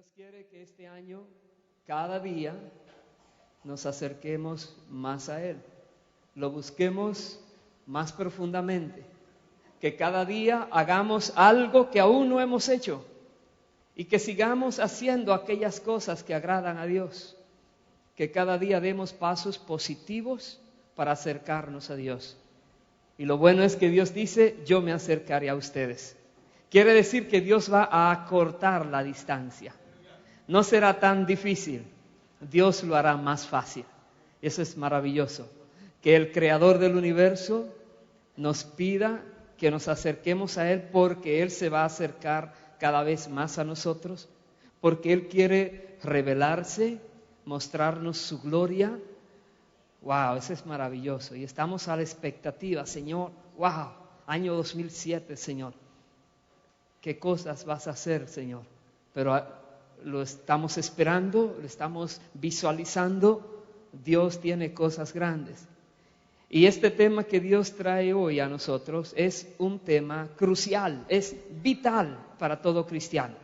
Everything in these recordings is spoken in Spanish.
Dios quiere que este año, cada día, nos acerquemos más a Él, lo busquemos más profundamente, que cada día hagamos algo que aún no hemos hecho y que sigamos haciendo aquellas cosas que agradan a Dios, que cada día demos pasos positivos para acercarnos a Dios. Y lo bueno es que Dios dice, yo me acercaré a ustedes. Quiere decir que Dios va a acortar la distancia. No será tan difícil, Dios lo hará más fácil. Eso es maravilloso, que el Creador del universo nos pida que nos acerquemos a Él porque Él se va a acercar cada vez más a nosotros, porque Él quiere revelarse, mostrarnos su gloria. Wow, eso es maravilloso y estamos a la expectativa, Señor. Wow, año 2007, Señor. ¿Qué cosas vas a hacer, Señor? Pero lo estamos esperando, lo estamos visualizando. Dios tiene cosas grandes. Y este tema que Dios trae hoy a nosotros es un tema crucial, es vital para todo cristiano.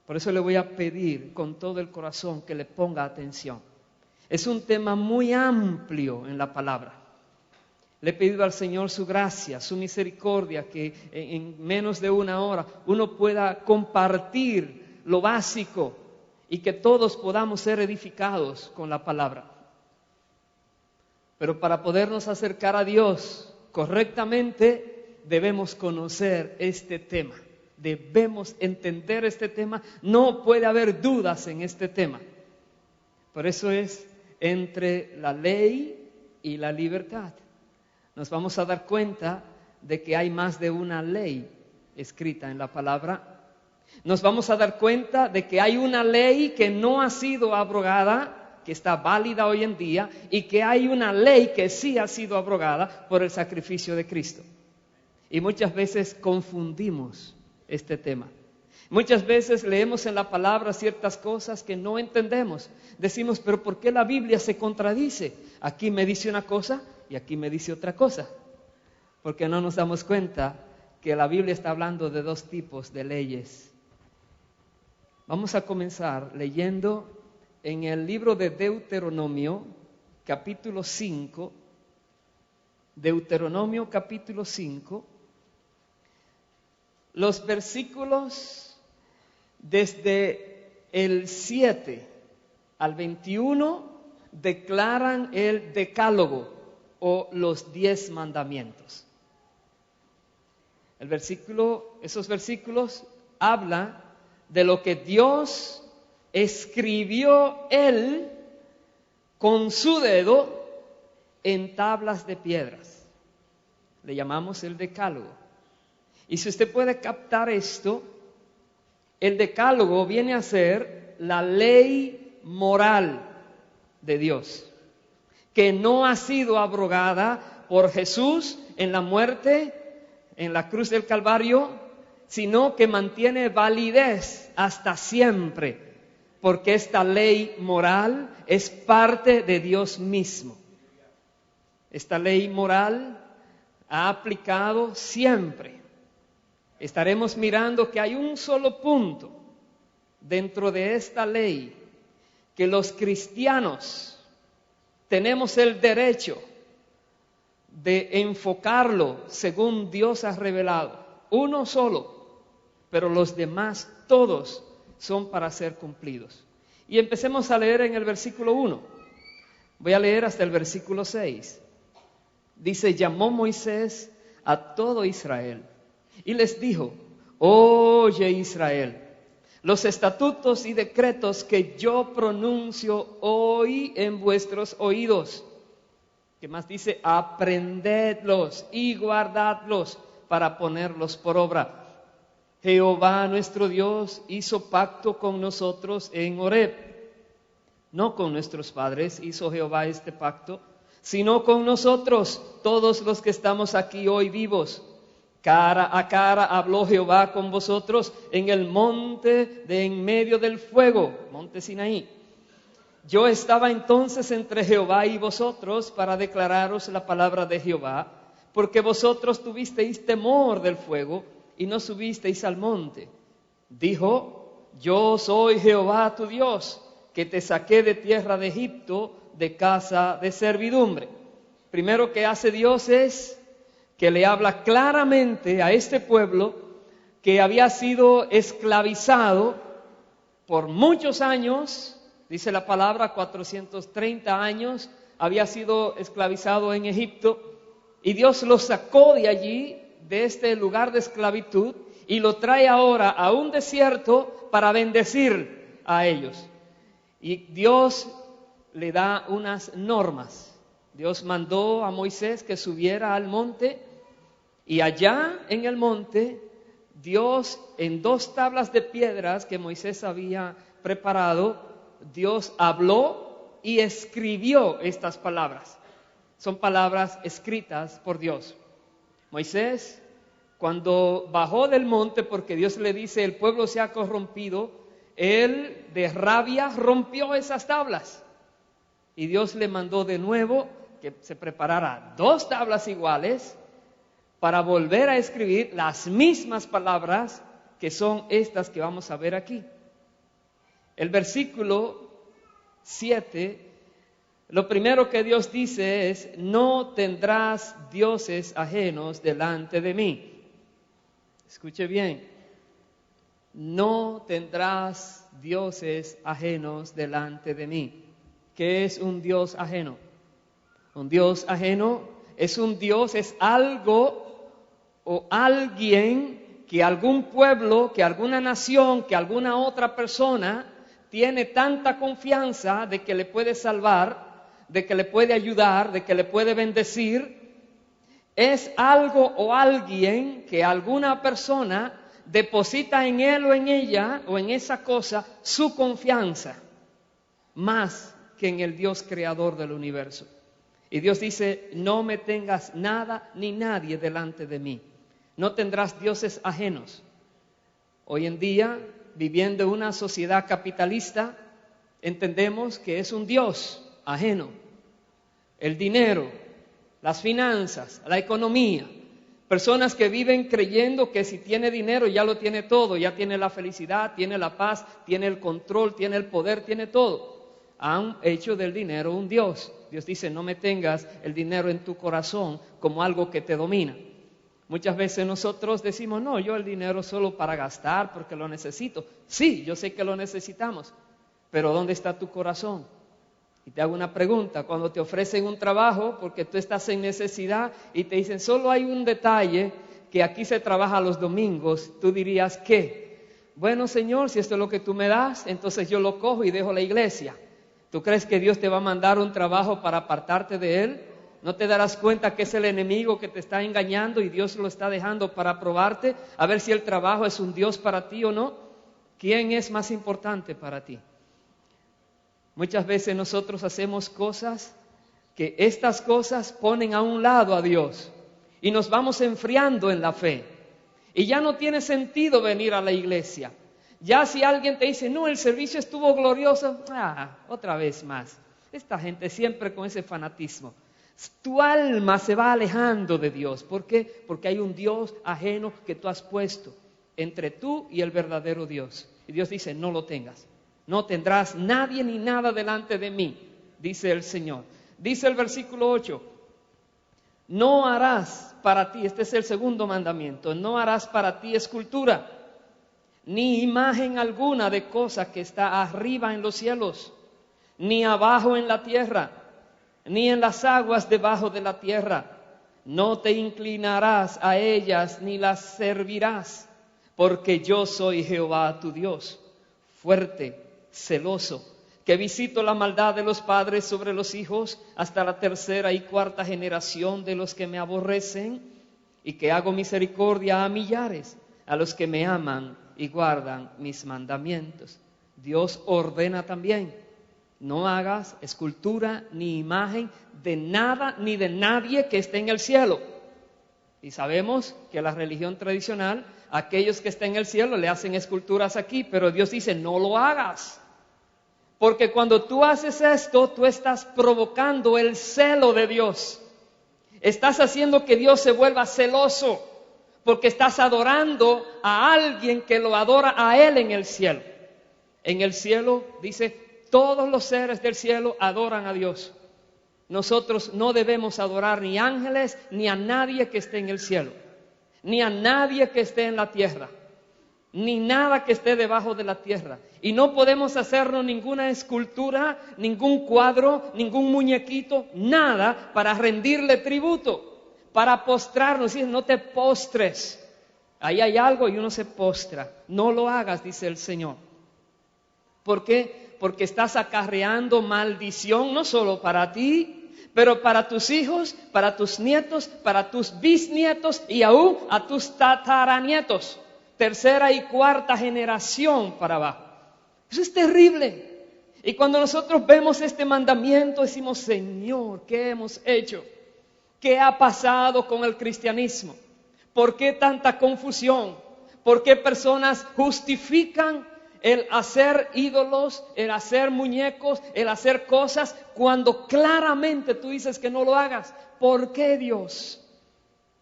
Por eso le voy a pedir con todo el corazón que le ponga atención. Es un tema muy amplio en la palabra. Le he pedido al Señor su gracia, su misericordia, que en menos de una hora uno pueda compartir lo básico y que todos podamos ser edificados con la palabra. Pero para podernos acercar a Dios correctamente, debemos conocer este tema, debemos entender este tema, no puede haber dudas en este tema. Por eso es entre la ley y la libertad. Nos vamos a dar cuenta de que hay más de una ley escrita en la palabra. Nos vamos a dar cuenta de que hay una ley que no ha sido abrogada, que está válida hoy en día, y que hay una ley que sí ha sido abrogada por el sacrificio de Cristo. Y muchas veces confundimos este tema. Muchas veces leemos en la palabra ciertas cosas que no entendemos. Decimos, pero ¿por qué la Biblia se contradice? Aquí me dice una cosa y aquí me dice otra cosa. Porque no nos damos cuenta que la Biblia está hablando de dos tipos de leyes. Vamos a comenzar leyendo en el libro de Deuteronomio, capítulo 5. Deuteronomio, capítulo 5. Los versículos desde el 7 al 21 declaran el decálogo o los 10 mandamientos. Esos versículos hablan de lo que Dios escribió Él con su dedo en tablas de piedras. Le llamamos el decálogo. Y si usted puede captar esto, el decálogo viene a ser la ley moral de Dios, que no ha sido abrogada por Jesús en la muerte, en la cruz del Calvario, sino que mantiene validez hasta siempre, porque esta ley moral es parte de Dios mismo. Esta ley moral ha aplicado siempre. Estaremos mirando que hay un solo punto dentro de esta ley que los cristianos tenemos el derecho de enfocarlo según Dios ha revelado. Uno solo, pero los demás todos son para ser cumplidos. Y empecemos a leer en el versículo 1. Voy a leer hasta el versículo 6. Dice, llamó Moisés a todo Israel y les dijo, oye Israel, los estatutos y decretos que yo pronuncio hoy en vuestros oídos. ¿Qué más dice? Aprendedlos y guardadlos para ponerlos por obra. Jehová nuestro Dios hizo pacto con nosotros en Horeb. No con nuestros padres hizo Jehová este pacto, sino con nosotros, todos los que estamos aquí hoy vivos. Cara a cara habló Jehová con vosotros en el monte de en medio del fuego, monte Sinaí. Yo estaba entonces entre Jehová y vosotros para declararos la palabra de Jehová, porque vosotros tuvisteis temor del fuego y no subisteis al monte. Dijo yo soy Jehová tu Dios, que te saqué de tierra de Egipto, de casa de servidumbre. Primero que hace Dios es que le habla claramente a este pueblo que había sido esclavizado por muchos años, dice la palabra, 430 años, había sido esclavizado en Egipto, y Dios lo sacó de allí, de este lugar de esclavitud, y lo trae ahora a un desierto para bendecir a ellos. Y Dios le da unas normas. Dios mandó a Moisés que subiera al monte, y allá en el monte, Dios, en 2 tablas de piedras que Moisés había preparado, Dios habló y escribió estas palabras. Son palabras escritas por Dios. Moisés, cuando bajó del monte, porque Dios le dice, el pueblo se ha corrompido, él de rabia rompió esas tablas. Y Dios le mandó de nuevo que se preparara 2 tablas iguales para volver a escribir las mismas palabras que son estas que vamos a ver aquí. El versículo 7, lo primero que Dios dice es, no tendrás dioses ajenos delante de mí. Escuche bien, no tendrás dioses ajenos delante de mí. ¿Qué es un Dios ajeno? Un Dios ajeno es un Dios, es algo o alguien que algún pueblo, que alguna nación, que alguna otra persona tiene tanta confianza de que le puede salvar, de que le puede ayudar, de que le puede bendecir. Es algo o alguien que alguna persona deposita en él o en ella o en esa cosa su confianza, más que en el Dios creador del universo. Y Dios dice, no me tengas nada ni nadie delante de mí. No tendrás dioses ajenos. Hoy en día, viviendo en una sociedad capitalista, entendemos que es un Dios ajeno. El dinero, las finanzas, la economía. Personas que viven creyendo que si tiene dinero ya lo tiene todo, ya tiene la felicidad, tiene la paz, tiene el control, tiene el poder, tiene todo. Han hecho del dinero un Dios. Dios dice, no me tengas el dinero en tu corazón como algo que te domina. Muchas veces nosotros decimos, no, yo el dinero solo para gastar porque lo necesito. Sí, yo sé que lo necesitamos, pero ¿dónde está tu corazón? Y te hago una pregunta, cuando te ofrecen un trabajo porque tú estás en necesidad y te dicen, solo hay un detalle, que aquí se trabaja los domingos, tú dirías, ¿qué? Bueno, Señor, si esto es lo que tú me das, entonces yo lo cojo y dejo la iglesia. ¿Tú crees que Dios te va a mandar un trabajo para apartarte de Él? ¿No te darás cuenta que es el enemigo que te está engañando y Dios lo está dejando para probarte? A ver si el trabajo es un Dios para ti o no. ¿Quién es más importante para ti? Muchas veces nosotros hacemos cosas que estas cosas ponen a un lado a Dios y nos vamos enfriando en la fe. Y ya no tiene sentido venir a la iglesia. Ya si alguien te dice, no, el servicio estuvo glorioso, otra vez más. Esta gente siempre con ese fanatismo. Tu alma se va alejando de Dios. ¿Por qué? Porque hay un Dios ajeno que tú has puesto entre tú y el verdadero Dios. Y Dios dice, no lo tengas. No tendrás nadie ni nada delante de mí, dice el Señor. Dice el versículo 8, no harás para ti, este es el segundo mandamiento, no harás para ti escultura, ni imagen alguna de cosa que está arriba en los cielos, ni abajo en la tierra, ni en las aguas debajo de la tierra. No te inclinarás a ellas ni las servirás, porque yo soy Jehová tu Dios, fuerte, celoso, que visito la maldad de los padres sobre los hijos hasta la 3ª y 4ª generación de los que me aborrecen, y que hago misericordia a millares, a los que me aman y guardan mis mandamientos. Dios ordena también, no hagas escultura ni imagen de nada ni de nadie que esté en el cielo. Y sabemos que la religión tradicional, aquellos que estén en el cielo le hacen esculturas aquí, pero Dios dice, no lo hagas. Porque cuando tú haces esto, tú estás provocando el celo de Dios. Estás haciendo que Dios se vuelva celoso, porque estás adorando a alguien que lo adora a Él en el cielo. En el cielo, dice, todos los seres del cielo adoran a Dios. Nosotros no debemos adorar ni ángeles, ni a nadie que esté en el cielo, ni a nadie que esté en la tierra, ni nada que esté debajo de la tierra. Y no podemos hacernos ninguna escultura, ningún cuadro, ningún muñequito, nada para rendirle tributo, para postrarnos. Dice, no te postres. Ahí hay algo y uno se postra. No lo hagas, dice el Señor. ¿Por qué? Porque estás acarreando maldición no solo para ti, pero para tus hijos, para tus nietos, para tus bisnietos y aún a tus tataranietos. Tercera y cuarta generación para abajo. Eso es terrible. Y cuando nosotros vemos este mandamiento, decimos, Señor, ¿qué hemos hecho? ¿Qué ha pasado con el cristianismo? ¿Por qué tanta confusión? ¿Por qué personas justifican el hacer ídolos, el hacer muñecos, el hacer cosas, cuando claramente tú dices que no lo hagas? ¿Por qué, Dios?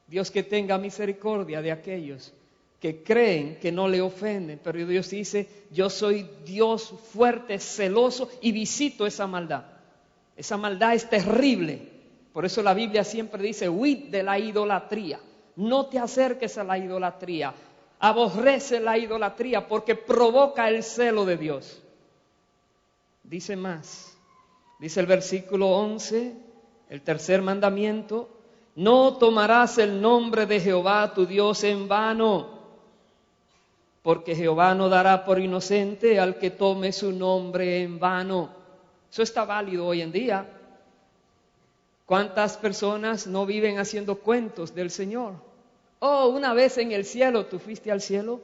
Dios que tenga misericordia de aquellos que creen que no le ofenden, pero Dios dice, yo soy Dios fuerte, celoso y visito esa maldad. Esa maldad es terrible. Por eso la Biblia siempre dice, huid de la idolatría. No te acerques a la idolatría. Aborrece la idolatría porque provoca el celo de Dios. Dice más, dice el versículo 11, el tercer mandamiento, no tomarás el nombre de Jehová tu Dios en vano, porque Jehová no dará por inocente al que tome su nombre en vano. Eso está válido hoy en día. ¿Cuántas personas no viven haciendo cuentos del Señor? Oh, una vez en el cielo, ¿tú fuiste al cielo?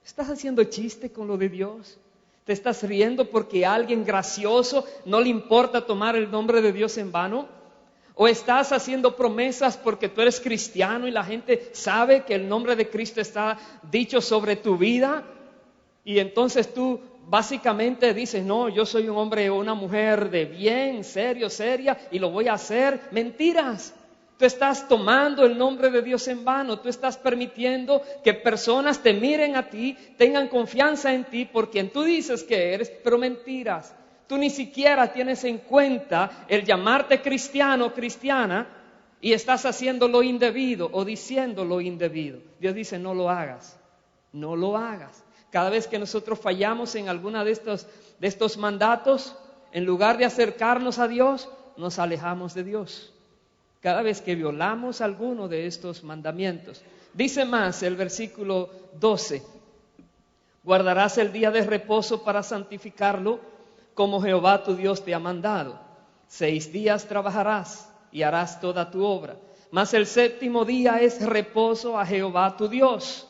¿Estás haciendo chiste con lo de Dios? ¿Te estás riendo porque a alguien gracioso no le importa tomar el nombre de Dios en vano? ¿O estás haciendo promesas porque tú eres cristiano y la gente sabe que el nombre de Cristo está dicho sobre tu vida? Y entonces tú básicamente dices, no, yo soy un hombre o una mujer de bien, serio, seria, y lo voy a hacer. Mentiras. Tú estás tomando el nombre de Dios en vano. Tú estás permitiendo que personas te miren a ti, tengan confianza en ti por quien tú dices que eres, pero mentiras. Tú ni siquiera tienes en cuenta el llamarte cristiano o cristiana y estás haciendo lo indebido o diciendo lo indebido. Dios dice, no lo hagas, no lo hagas. Cada vez que nosotros fallamos en alguna de estos mandatos, en lugar de acercarnos a Dios, nos alejamos de Dios. Cada vez que violamos alguno de estos mandamientos. Dice más el versículo 12, guardarás el día de reposo para santificarlo, como Jehová tu Dios te ha mandado. 6 días trabajarás y harás toda tu obra, mas el 7º día es reposo a Jehová tu Dios.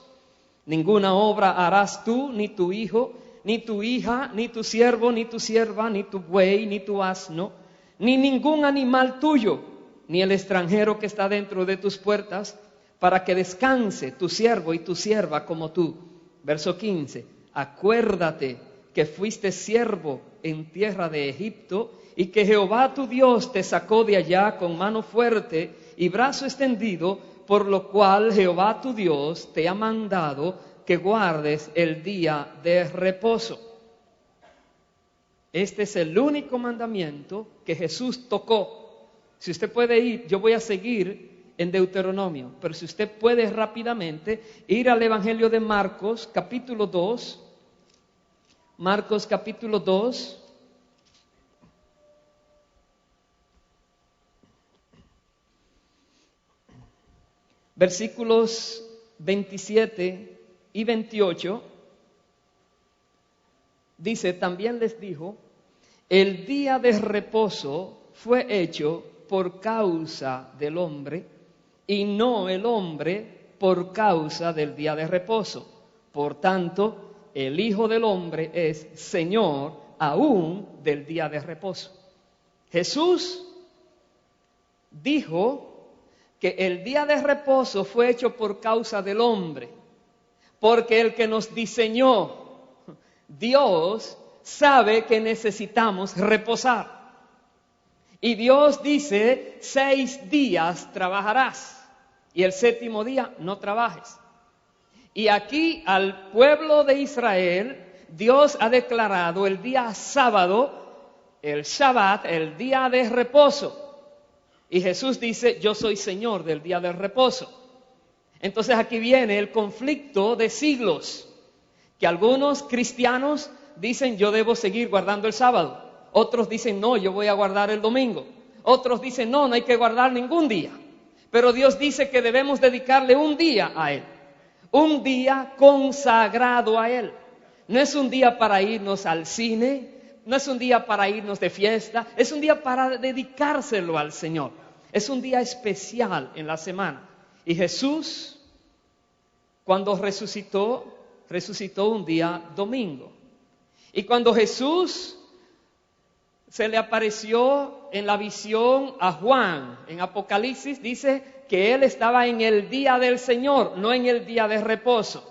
Ninguna obra harás tú, ni tu hijo, ni tu hija, ni tu siervo, ni tu sierva, ni tu buey, ni tu asno, ni ningún animal tuyo, ni el extranjero que está dentro de tus puertas, para que descanse tu siervo y tu sierva como tú. Verso 15, acuérdate que fuiste siervo en tierra de Egipto, y que Jehová tu Dios te sacó de allá con mano fuerte y brazo extendido, por lo cual Jehová tu Dios te ha mandado que guardes el día de reposo. Este es el único mandamiento que Jesús tocó. Si usted puede ir, yo voy a seguir en Deuteronomio, pero si usted puede rápidamente ir al Evangelio de Marcos, capítulo 2, Marcos capítulo 2, versículos 27 y 28, dice, también les dijo, el día de reposo fue hecho por causa del hombre, y no el hombre por causa del día de reposo. Por tanto, el Hijo del Hombre es Señor aún del día de reposo. Jesús dijo que el día de reposo fue hecho por causa del hombre, porque el que nos diseñó, Dios, sabe que necesitamos reposar. Y Dios dice, 6 días trabajarás y el 7º día no trabajes. Y aquí al pueblo de Israel, Dios ha declarado el día sábado, el Shabbat, el día de reposo. Y Jesús dice, yo soy Señor del día de reposo. Entonces aquí viene el conflicto de siglos, que algunos cristianos dicen, yo debo seguir guardando el sábado. Otros dicen, no, yo voy a guardar el domingo. Otros dicen, no, no hay que guardar ningún día. Pero Dios dice que debemos dedicarle un día a Él. Un día consagrado a Él. No es un día para irnos al cine, no es un día para irnos de fiesta, es un día para dedicárselo al Señor. Es un día especial en la semana. Y Jesús, cuando resucitó un día domingo. Y cuando Jesús se le apareció en la visión a Juan, en Apocalipsis, dice que Él estaba en el día del Señor, no en el día de reposo.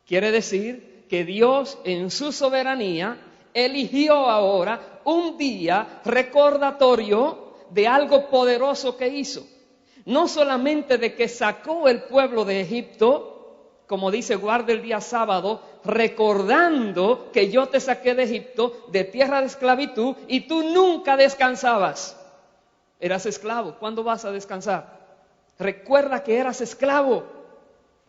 Quiere decir que Dios en su soberanía eligió ahora un día recordatorio de algo poderoso que hizo. No solamente de que sacó el pueblo de Egipto, como dice, guarda el día sábado, recordando que yo te saqué de Egipto, de tierra de esclavitud, y tú nunca descansabas. Eras esclavo. ¿Cuándo vas a descansar? Recuerda que eras esclavo.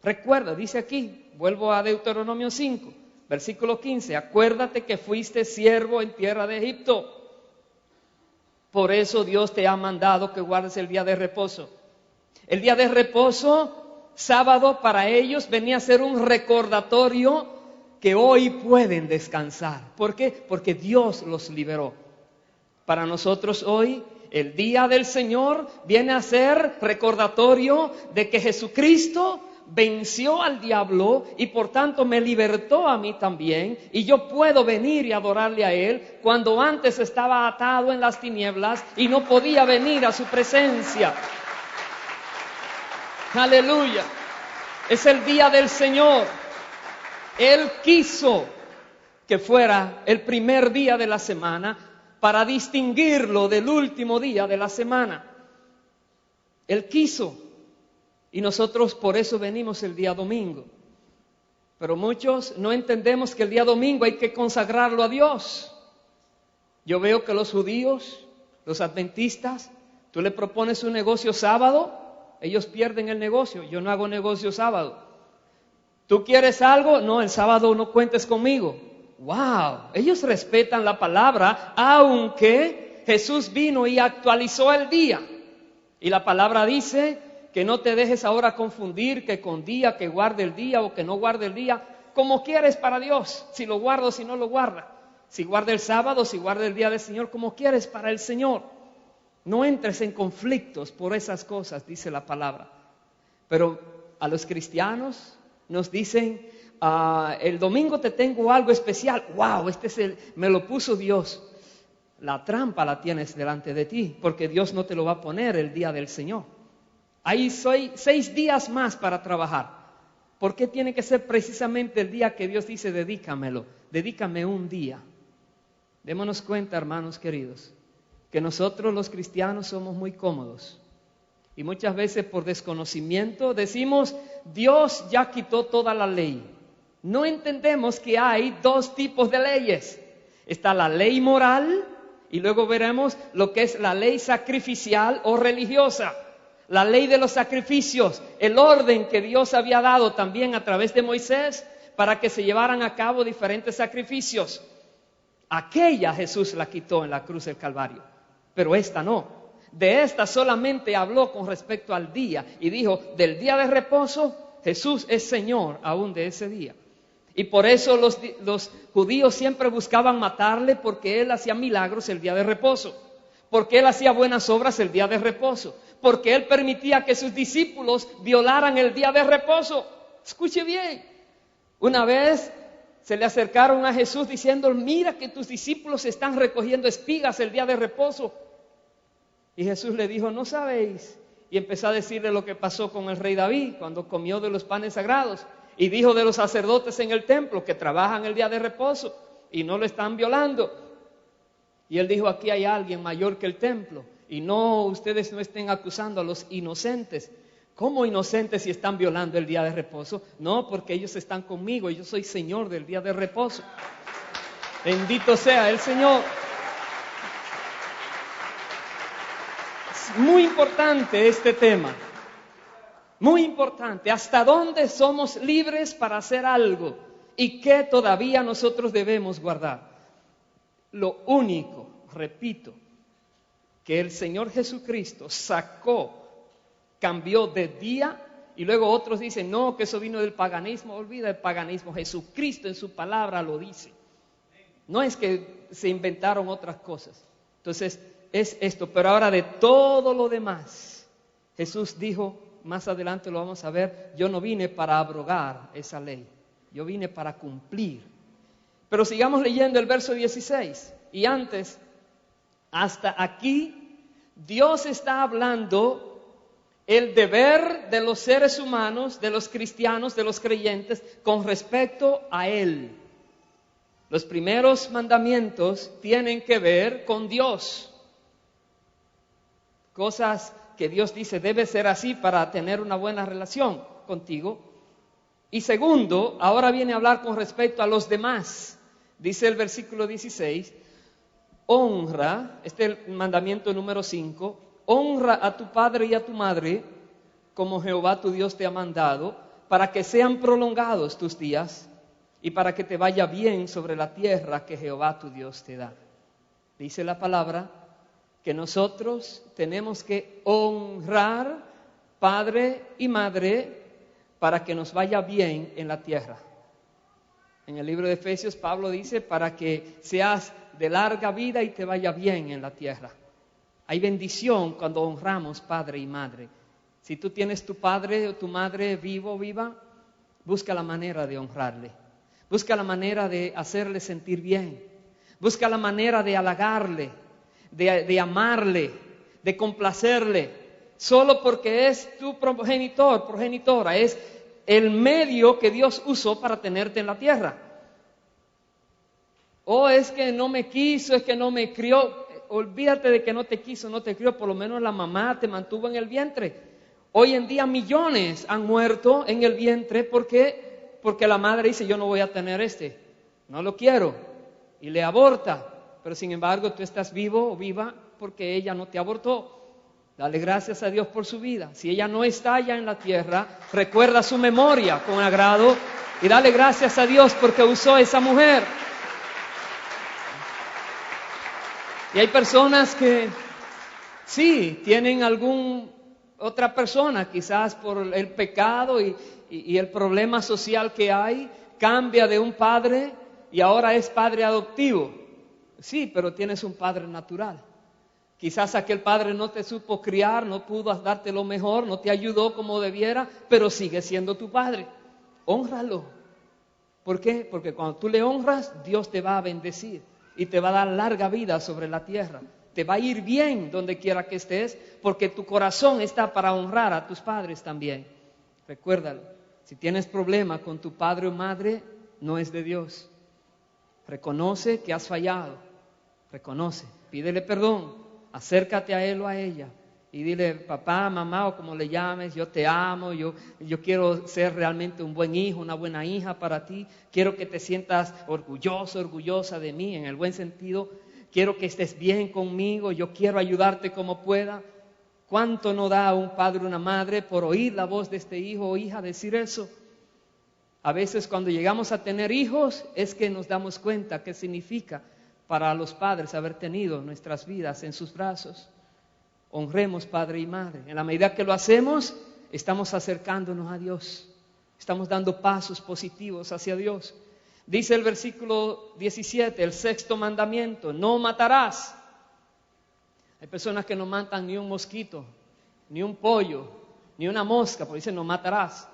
Recuerda, dice aquí, vuelvo a Deuteronomio 5, versículo 15, acuérdate que fuiste siervo en tierra de Egipto. Por eso Dios te ha mandado que guardes el día de reposo. El día de reposo, sábado, para ellos venía a ser un recordatorio que hoy pueden descansar. ¿Por qué? Porque Dios los liberó. Para nosotros hoy, el día del Señor viene a ser recordatorio de que Jesucristo venció al diablo y por tanto me libertó a mí también, y yo puedo venir y adorarle a Él cuando antes estaba atado en las tinieblas y no podía venir a su presencia. Aleluya. Es el día del Señor. Él quiso que fuera el primer día de la semana para distinguirlo del último día de la semana. Él quiso. Y nosotros por eso venimos el día domingo. Pero muchos no entendemos que el día domingo hay que consagrarlo a Dios. Yo veo que los judíos, los adventistas, tú le propones un negocio sábado, ellos pierden el negocio. Yo no hago negocio sábado. ¿Tú quieres algo? No, el sábado no cuentes conmigo. ¡Wow! Ellos respetan la palabra, aunque Jesús vino y actualizó el día. Y la palabra dice que no te dejes ahora confundir, que con día, que guarde el día o que no guarde el día, como quieres para Dios, si lo guardo, si no lo guarda. Si guarda el sábado, si guarda el día del Señor, como quieres para el Señor. No entres en conflictos por esas cosas, dice la palabra. Pero a los cristianos nos dicen, el domingo te tengo algo especial. ¡Wow! Me lo puso Dios. La trampa la tienes delante de ti, porque Dios no te lo va a poner el día del Señor. Ahí soy 6 días más para trabajar. ¿Por qué tiene que ser precisamente el día que Dios dice, dedícamelo? Dedícame un día. Démonos cuenta, hermanos queridos, que nosotros los cristianos somos muy cómodos. Y muchas veces por desconocimiento decimos, Dios ya quitó toda la ley. No entendemos que hay 2 tipos de leyes. Está la ley moral y luego veremos lo que es la ley sacrificial o religiosa. La ley de los sacrificios, el orden que Dios había dado también a través de Moisés para que se llevaran a cabo diferentes sacrificios. Aquella Jesús la quitó en la cruz del Calvario, pero esta no. De esta solamente habló con respecto al día y dijo, del día de reposo, Jesús es Señor aún de ese día. Y por eso los judíos siempre buscaban matarle, porque Él hacía milagros el día de reposo, porque Él hacía buenas obras el día de reposo, porque Él permitía que sus discípulos violaran el día de reposo. Escuche bien, una vez se le acercaron a Jesús diciendo, mira que tus discípulos están recogiendo espigas el día de reposo. Y Jesús le dijo, ¿no sabéis? Y empezó a decirle lo que pasó con el rey David cuando comió de los panes sagrados. Y dijo de los sacerdotes en el templo que trabajan el día de reposo y no lo están violando. Y él dijo, aquí hay alguien mayor que el templo. Y no, ustedes no estén acusando a los inocentes. ¿Cómo inocentes si están violando el día de reposo? No, porque ellos están conmigo y yo soy Señor del día de reposo. Bendito sea el Señor. Es muy importante este tema. Muy importante. ¿Hasta dónde somos libres para hacer algo? ¿Y qué todavía nosotros debemos guardar? Lo único, repito, que el Señor Jesucristo cambió de día, y luego otros dicen, no, que eso vino del paganismo. Olvida el paganismo, Jesucristo en su palabra lo dice. No es que se inventaron otras cosas. Entonces, es esto. Pero ahora de todo lo demás, Jesús dijo, más adelante lo vamos a ver, yo no vine para abrogar esa ley, yo vine para cumplir. Pero sigamos leyendo el verso 16. Y antes, hasta aquí, Dios está hablando el deber de los seres humanos, de los cristianos, de los creyentes, con respecto a Él. Los primeros mandamientos tienen que ver con Dios. Cosas que Dios dice, debe ser así para tener una buena relación contigo. Y segundo, ahora viene a hablar con respecto a los demás. Dice el versículo 16, honra, este es el mandamiento número 5, honra a tu padre y a tu madre, como Jehová tu Dios te ha mandado, para que sean prolongados tus días y para que te vaya bien sobre la tierra que Jehová tu Dios te da. Dice la palabra que nosotros tenemos que honrar padre y madre para que nos vaya bien en la tierra. En el libro de Efesios, Pablo dice, para que seas de larga vida y te vaya bien en la tierra. Hay bendición cuando honramos padre y madre. Si tú tienes tu padre o tu madre vivo o viva, busca la manera de honrarle. Busca la manera de hacerle sentir bien. Busca la manera de halagarle, de amarle, de complacerle. Solo porque es tu progenitor, progenitora, es el medio que Dios usó para tenerte en la tierra. O es que no me quiso, es que no me crió. Olvídate de que no te quiso, no te crió, por lo menos la mamá te mantuvo en el vientre. Hoy en día millones han muerto en el vientre porque la madre dice, yo no voy a tener no lo quiero, y le aborta. Pero sin embargo tú estás vivo o viva porque ella no te abortó. Dale gracias a Dios por su vida. Si ella no está ya en la tierra, recuerda su memoria con agrado y dale gracias a Dios porque usó esa mujer. Y hay personas que sí, tienen otra persona, quizás por el pecado y el problema social que hay, cambia de un padre y ahora es padre adoptivo. Sí, pero tienes un padre natural. Quizás aquel padre no te supo criar, no pudo darte lo mejor, no te ayudó como debiera, pero sigue siendo tu padre. Hónralo. ¿Por qué? Porque cuando tú le honras, Dios te va a bendecir y te va a dar larga vida sobre la tierra. Te va a ir bien donde quiera que estés, porque tu corazón está para honrar a tus padres también. Recuérdalo. Si tienes problema con tu padre o madre, no es de Dios. Reconoce que has fallado. Reconoce. Pídele perdón. Acércate a él o a ella y dile, papá, mamá o como le llames, yo te amo, yo quiero ser realmente un buen hijo, una buena hija para ti. Quiero que te sientas orgulloso, orgullosa de mí, en el buen sentido. Quiero que estés bien conmigo, yo quiero ayudarte como pueda. ¿Cuánto no da un padre o una madre por oír la voz de este hijo o hija decir eso? A veces cuando llegamos a tener hijos es que nos damos cuenta qué significa para los padres haber tenido nuestras vidas en sus brazos. Honremos padre y madre. En la medida que lo hacemos, estamos acercándonos a Dios. Estamos dando pasos positivos hacia Dios. Dice el versículo 17, el sexto mandamiento, no matarás. Hay personas que no matan ni un mosquito, ni un pollo, ni una mosca, porque dicen no matarás.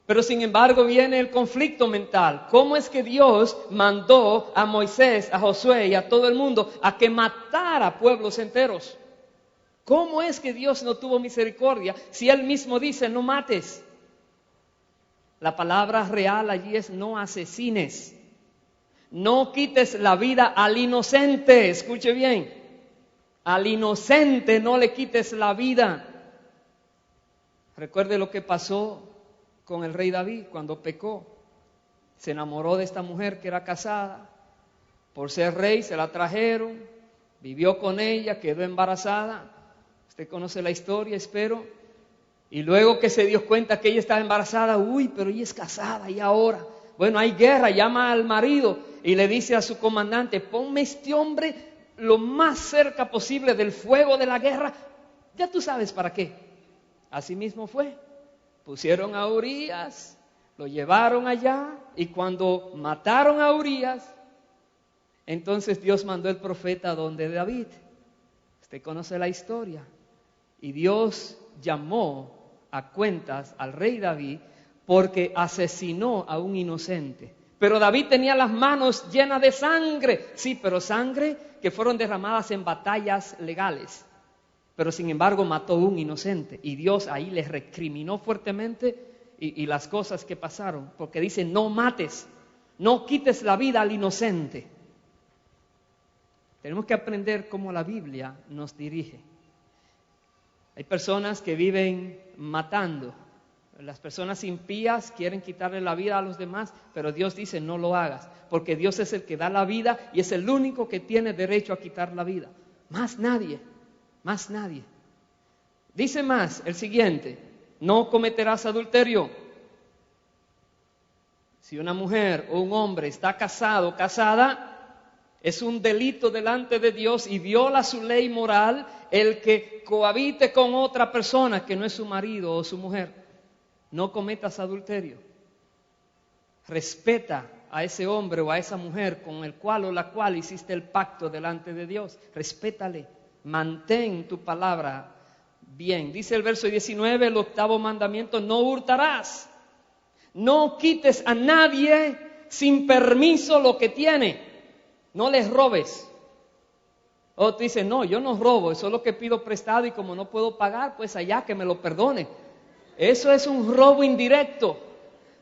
Pero sin embargo viene el conflicto mental. ¿Cómo es que Dios mandó a Moisés, a Josué y a todo el mundo a que matara pueblos enteros? ¿Cómo es que Dios no tuvo misericordia si Él mismo dice no mates? La palabra real allí es no asesines. No quites la vida al inocente. Escuche bien. Al inocente no le quites la vida. Recuerde lo que pasó con el rey David cuando pecó. Se enamoró de esta mujer que era casada. Por ser rey se la trajeron, vivió con ella, quedó embarazada. Usted conoce la historia, espero. Y luego que se dio cuenta que ella estaba embarazada, pero ella es casada, ¿y ahora? Bueno, hay guerra, llama al marido y le dice a su comandante, ponme este hombre lo más cerca posible del fuego de la guerra. Ya tú sabes para qué. Así mismo fue. Pusieron a Urías, lo llevaron allá y cuando mataron a Urías, entonces Dios mandó el profeta donde David. Usted conoce la historia. Y Dios llamó a cuentas al rey David porque asesinó a un inocente. Pero David tenía las manos llenas de sangre. Sí, pero sangre que fueron derramadas en batallas legales. Pero sin embargo mató a un inocente. Y Dios ahí les recriminó fuertemente y las cosas que pasaron. Porque dice, no mates, no quites la vida al inocente. Tenemos que aprender cómo la Biblia nos dirige. Hay personas que viven matando. Las personas impías quieren quitarle la vida a los demás, pero Dios dice no lo hagas, porque Dios es el que da la vida y es el único que tiene derecho a quitar la vida. Más nadie, más nadie. Dice más el siguiente, no cometerás adulterio. Si una mujer o un hombre está casado o casada, es un delito delante de Dios y viola su ley moral el que cohabite con otra persona que no es su marido o su mujer. No cometas adulterio. Respeta a ese hombre o a esa mujer con el cual o la cual hiciste el pacto delante de Dios. Respétale. Mantén tu palabra bien. Dice el verso 19, el 8º mandamiento, no hurtarás. No quites a nadie sin permiso lo que tiene. No les robes. O tú dices, no, yo no robo, eso es lo que pido prestado y como no puedo pagar, pues allá que me lo perdone. Eso es un robo indirecto.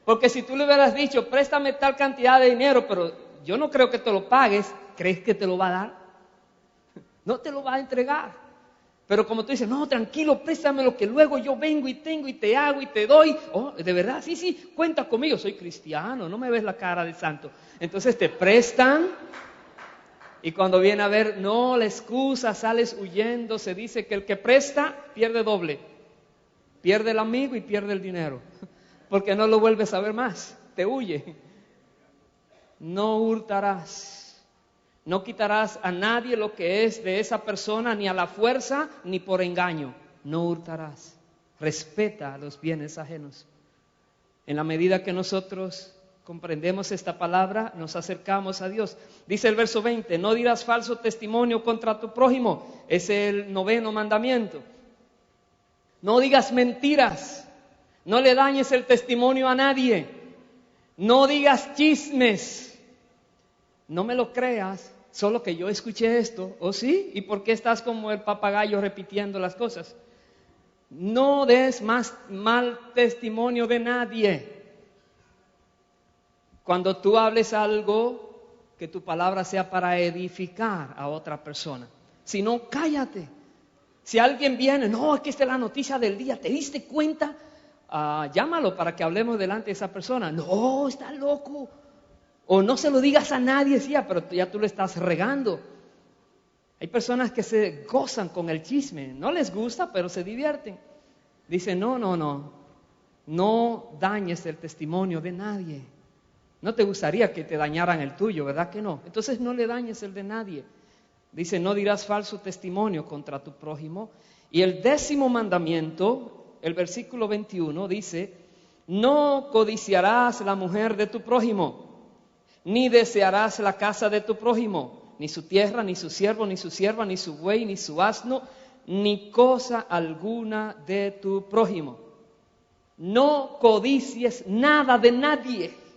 Porque si tú le hubieras dicho, préstame tal cantidad de dinero, pero yo no creo que te lo pagues, ¿crees que te lo va a dar? No te lo va a entregar. Pero como tú dices, no, tranquilo, préstame lo que luego yo vengo y tengo y te hago y te doy. Oh, de verdad, sí, cuenta conmigo, soy cristiano, no me ves la cara de santo. Entonces te prestan y cuando viene a ver, no, la excusa, sales huyendo. Se dice que el que presta pierde doble. Pierde el amigo y pierde el dinero, porque no lo vuelves a ver más, te huye. No hurtarás, no quitarás a nadie lo que es de esa persona, ni a la fuerza, ni por engaño. No hurtarás, respeta a los bienes ajenos. En la medida que nosotros comprendemos esta palabra, nos acercamos a Dios. Dice el verso 20, no dirás falso testimonio contra tu prójimo, es el 9º mandamiento. No digas mentiras, no le dañes el testimonio a nadie, no digas chismes, no me lo creas, solo que yo escuché esto, ¿o sí? ¿Y por qué estás como el papagayo repitiendo las cosas? No des más mal testimonio de nadie. Cuando tú hables algo, que tu palabra sea para edificar a otra persona, si no, cállate. Si alguien viene, no, es que esta es la noticia del día, ¿te diste cuenta? Llámalo para que hablemos delante de esa persona. No, está loco. O no se lo digas a nadie, sí, pero ya tú lo estás regando. Hay personas que se gozan con el chisme, no les gusta, pero se divierten. Dicen, no dañes el testimonio de nadie. No te gustaría que te dañaran el tuyo, ¿verdad que no? Entonces no le dañes el de nadie. Dice, no dirás falso testimonio contra tu prójimo. Y el 10º mandamiento, el versículo 21, dice, no codiciarás la mujer de tu prójimo, ni desearás la casa de tu prójimo, ni su tierra, ni su siervo, ni su sierva, ni su buey, ni su asno, ni cosa alguna de tu prójimo. No codicies nada de nadie.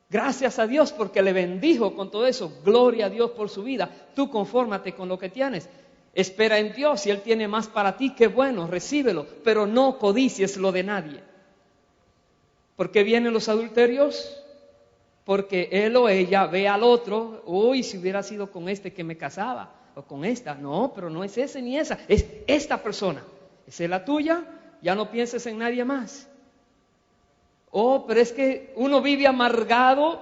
Gracias a Dios porque le bendijo con todo eso. Gloria a Dios por su vida. Tú confórmate con lo que tienes. Espera en Dios. Si Él tiene más para ti, qué bueno, recíbelo. Pero no codicies lo de nadie. ¿Por qué vienen los adulterios? Porque él o ella ve al otro. Uy, si hubiera sido con este que me casaba. O con esta. No, pero no es ese ni esa. Es esta persona. ¿Esa es la tuya? ya no pienses en nadie más. Oh, pero es que uno vive amargado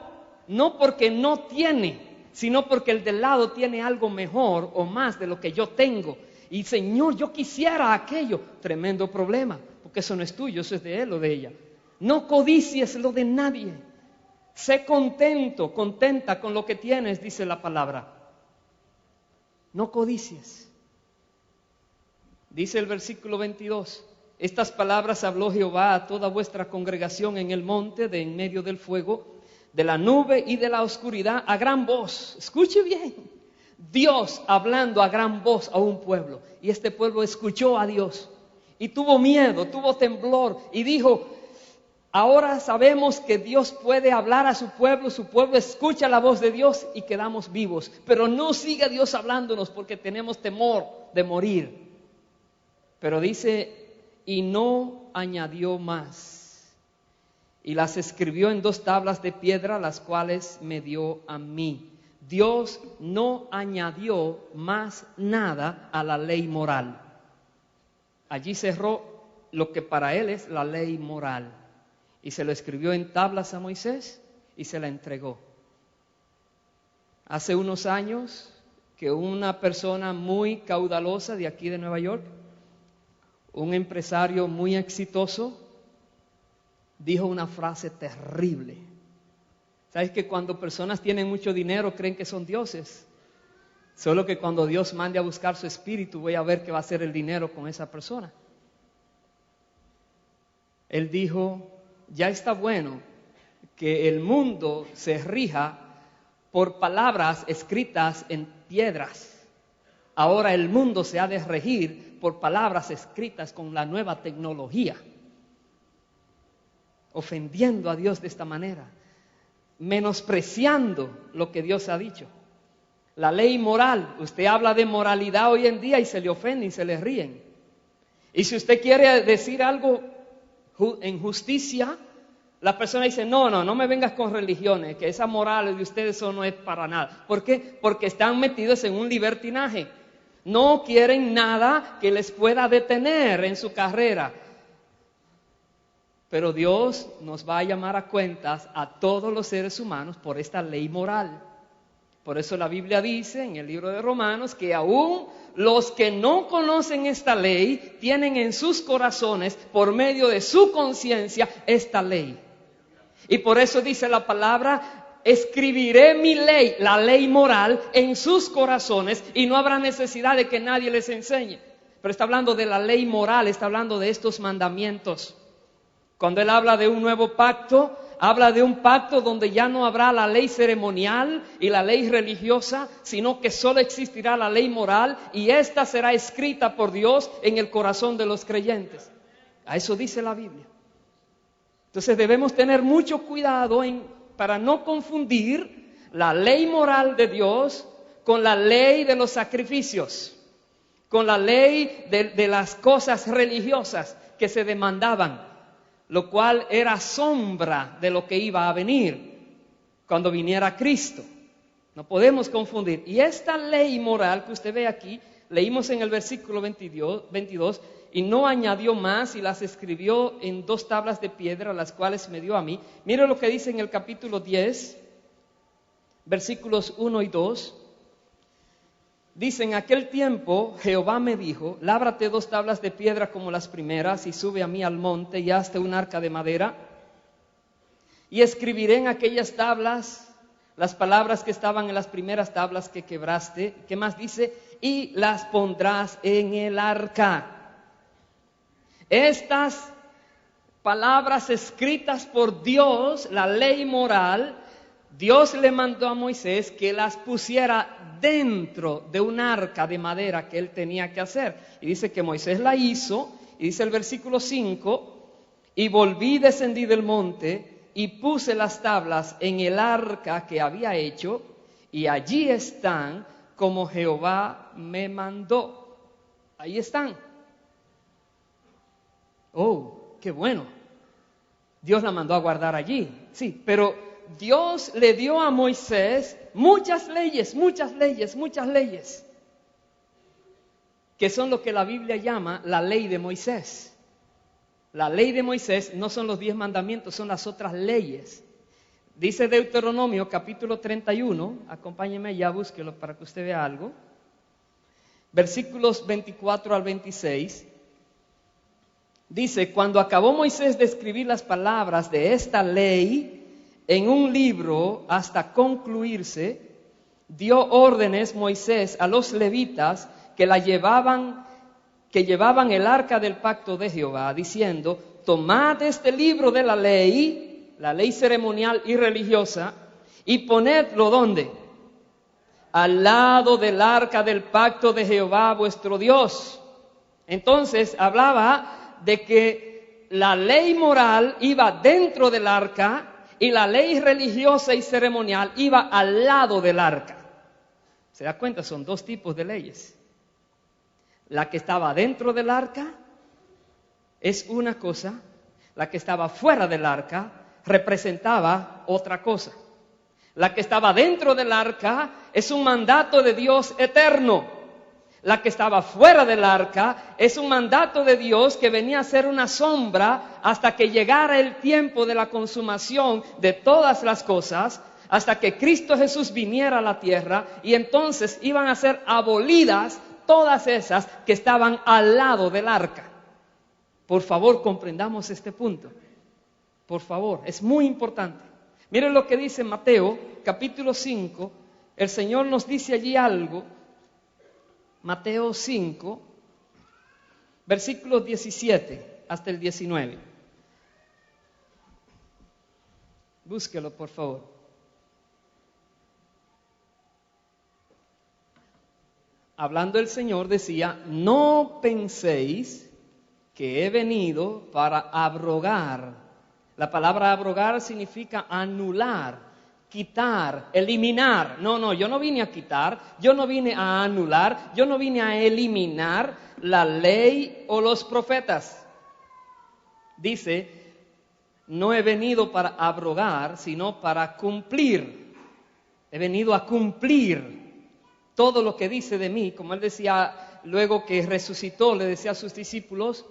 no porque no tiene, sino porque el del lado tiene algo mejor o más de lo que yo tengo. Y Señor, yo quisiera aquello. Tremendo problema, porque eso no es tuyo, eso es de él o de ella. No codicies lo de nadie. Sé contento, contenta con lo que tienes, dice la palabra. No codicies. Dice el versículo 22. Estas palabras habló Jehová a toda vuestra congregación en el monte de en medio del fuego, de la nube y de la oscuridad, a gran voz. Escuche bien. Dios hablando a gran voz a un pueblo. Y este pueblo escuchó a Dios. Y tuvo miedo, tuvo temblor. Y dijo, ahora sabemos que Dios puede hablar a su pueblo escucha la voz de Dios y quedamos vivos. Pero no siga Dios hablándonos porque tenemos temor de morir. Pero dice, y no añadió más. Y las escribió en 2 tablas de piedra, las cuales me dio a mí. Dios no añadió más nada a la ley moral. Allí cerró lo que para él es la ley moral. Y se lo escribió en tablas a Moisés y se la entregó. Hace unos años que una persona muy caudalosa de aquí de Nueva York, un empresario muy exitoso, dijo una frase terrible. ¿Sabes que cuando personas tienen mucho dinero creen que son dioses? Solo que cuando Dios mande a buscar su espíritu, voy a ver qué va a hacer el dinero con esa persona. Él dijo, ya está bueno que el mundo se rija por palabras escritas en piedras. Ahora el mundo se ha de regir por palabras escritas con la nueva tecnología. Ofendiendo a Dios de esta manera, menospreciando lo que Dios ha dicho. La ley moral, usted habla de moralidad hoy en día y se le ofenden y se le ríen. Y si usted quiere decir algo en justicia, la persona dice, no me vengas con religiones, que esa moral de ustedes eso no es para nada. ¿Por qué? Porque están metidos en un libertinaje. No quieren nada que les pueda detener en su carrera. Pero Dios nos va a llamar a cuentas a todos los seres humanos por esta ley moral. Por eso la Biblia dice en el libro de Romanos que aún los que no conocen esta ley tienen en sus corazones, por medio de su conciencia, esta ley. Y por eso dice la palabra, escribiré mi ley, la ley moral, en sus corazones y no habrá necesidad de que nadie les enseñe. Pero está hablando de la ley moral, está hablando de estos mandamientos. Cuando él habla de un nuevo pacto, habla de un pacto donde ya no habrá la ley ceremonial y la ley religiosa, sino que solo existirá la ley moral y esta será escrita por Dios en el corazón de los creyentes. A eso dice la Biblia. Entonces debemos tener mucho cuidado para no confundir la ley moral de Dios con la ley de los sacrificios, con la ley de las cosas religiosas que se demandaban, lo cual era sombra de lo que iba a venir cuando viniera Cristo. No podemos confundir. Y esta ley moral que usted ve aquí, leímos en el versículo 22, y no añadió más y las escribió en 2 tablas de piedra, las cuales me dio a mí. Mire lo que dice en el capítulo 10, versículos 1 y 2. Dice, en aquel tiempo Jehová me dijo, lábrate 2 tablas de piedra como las primeras y sube a mí al monte y hazte un arca de madera. Y escribiré en aquellas tablas las palabras que estaban en las primeras tablas que quebraste. ¿Qué más dice? Y las pondrás en el arca. Estas palabras escritas por Dios, la ley moral, Dios le mandó a Moisés que las pusiera dentro de un arca de madera que él tenía que hacer. Y dice que Moisés la hizo, y dice el versículo 5, y volví, descendí del monte, y puse las tablas en el arca que había hecho, y allí están como Jehová me mandó. Ahí están. Oh, qué bueno. Dios la mandó a guardar allí. Sí, pero Dios le dio a Moisés muchas leyes, que son lo que la Biblia llama la ley de Moisés. La ley de Moisés no son los 10 mandamientos, son las otras leyes. Dice Deuteronomio capítulo 31, acompáñeme ya, búsquelo para que usted vea algo. Versículos 24 al 26. Dice, cuando acabó Moisés de escribir las palabras de esta ley en un libro hasta concluirse, dio órdenes Moisés a los levitas que llevaban el arca del pacto de Jehová, diciendo, tomad este libro de la ley ceremonial y religiosa, y ponedlo ¿dónde? Al lado del arca del pacto de Jehová vuestro Dios. Entonces hablaba de que la ley moral iba dentro del arca y la ley religiosa y ceremonial iba al lado del arca. ¿Se da cuenta? Son dos tipos de leyes. La que estaba dentro del arca es una cosa, la que estaba fuera del arca representaba otra cosa. La que estaba dentro del arca es un mandato de Dios eterno. La que estaba fuera del arca es un mandato de Dios que venía a ser una sombra hasta que llegara el tiempo de la consumación de todas las cosas, hasta que Cristo Jesús viniera a la tierra, y entonces iban a ser abolidas todas esas que estaban al lado del arca. Por favor, comprendamos este punto. Por favor, es muy importante. Miren lo que dice Mateo, capítulo 5. El Señor nos dice allí algo. Mateo 5, versículos 17 hasta el 19. Búsquelo, por favor. Hablando el Señor decía, no penséis que he venido para abrogar. La palabra abrogar significa anular, quitar, eliminar. No, yo no vine a quitar, yo no vine a anular, yo no vine a eliminar la ley o los profetas. Dice, no he venido para abrogar, sino para cumplir. He venido a cumplir todo lo que dice de mí. Como él decía, luego que resucitó, le decía a sus discípulos,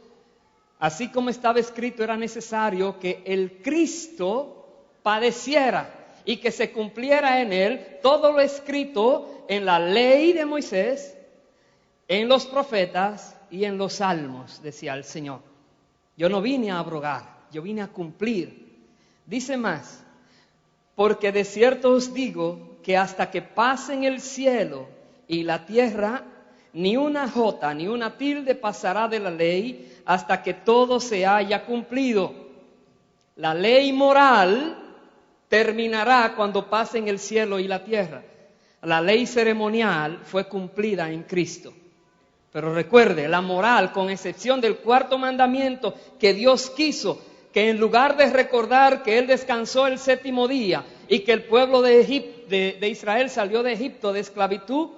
así como estaba escrito, era necesario que el Cristo padeciera y que se cumpliera en él todo lo escrito en la ley de Moisés, en los profetas y en los salmos, decía el Señor. Yo no vine a abrogar, yo vine a cumplir. Dice más, porque de cierto os digo que hasta que pasen el cielo y la tierra, ni una jota ni una tilde pasará de la ley hasta que todo se haya cumplido. La ley moral terminará cuando pasen el cielo y la tierra. La ley ceremonial fue cumplida en Cristo. Pero recuerde, la moral, con excepción del cuarto mandamiento, que Dios quiso que en lugar de recordar que Él descansó el séptimo día y que el pueblo de Israel salió de Egipto de esclavitud,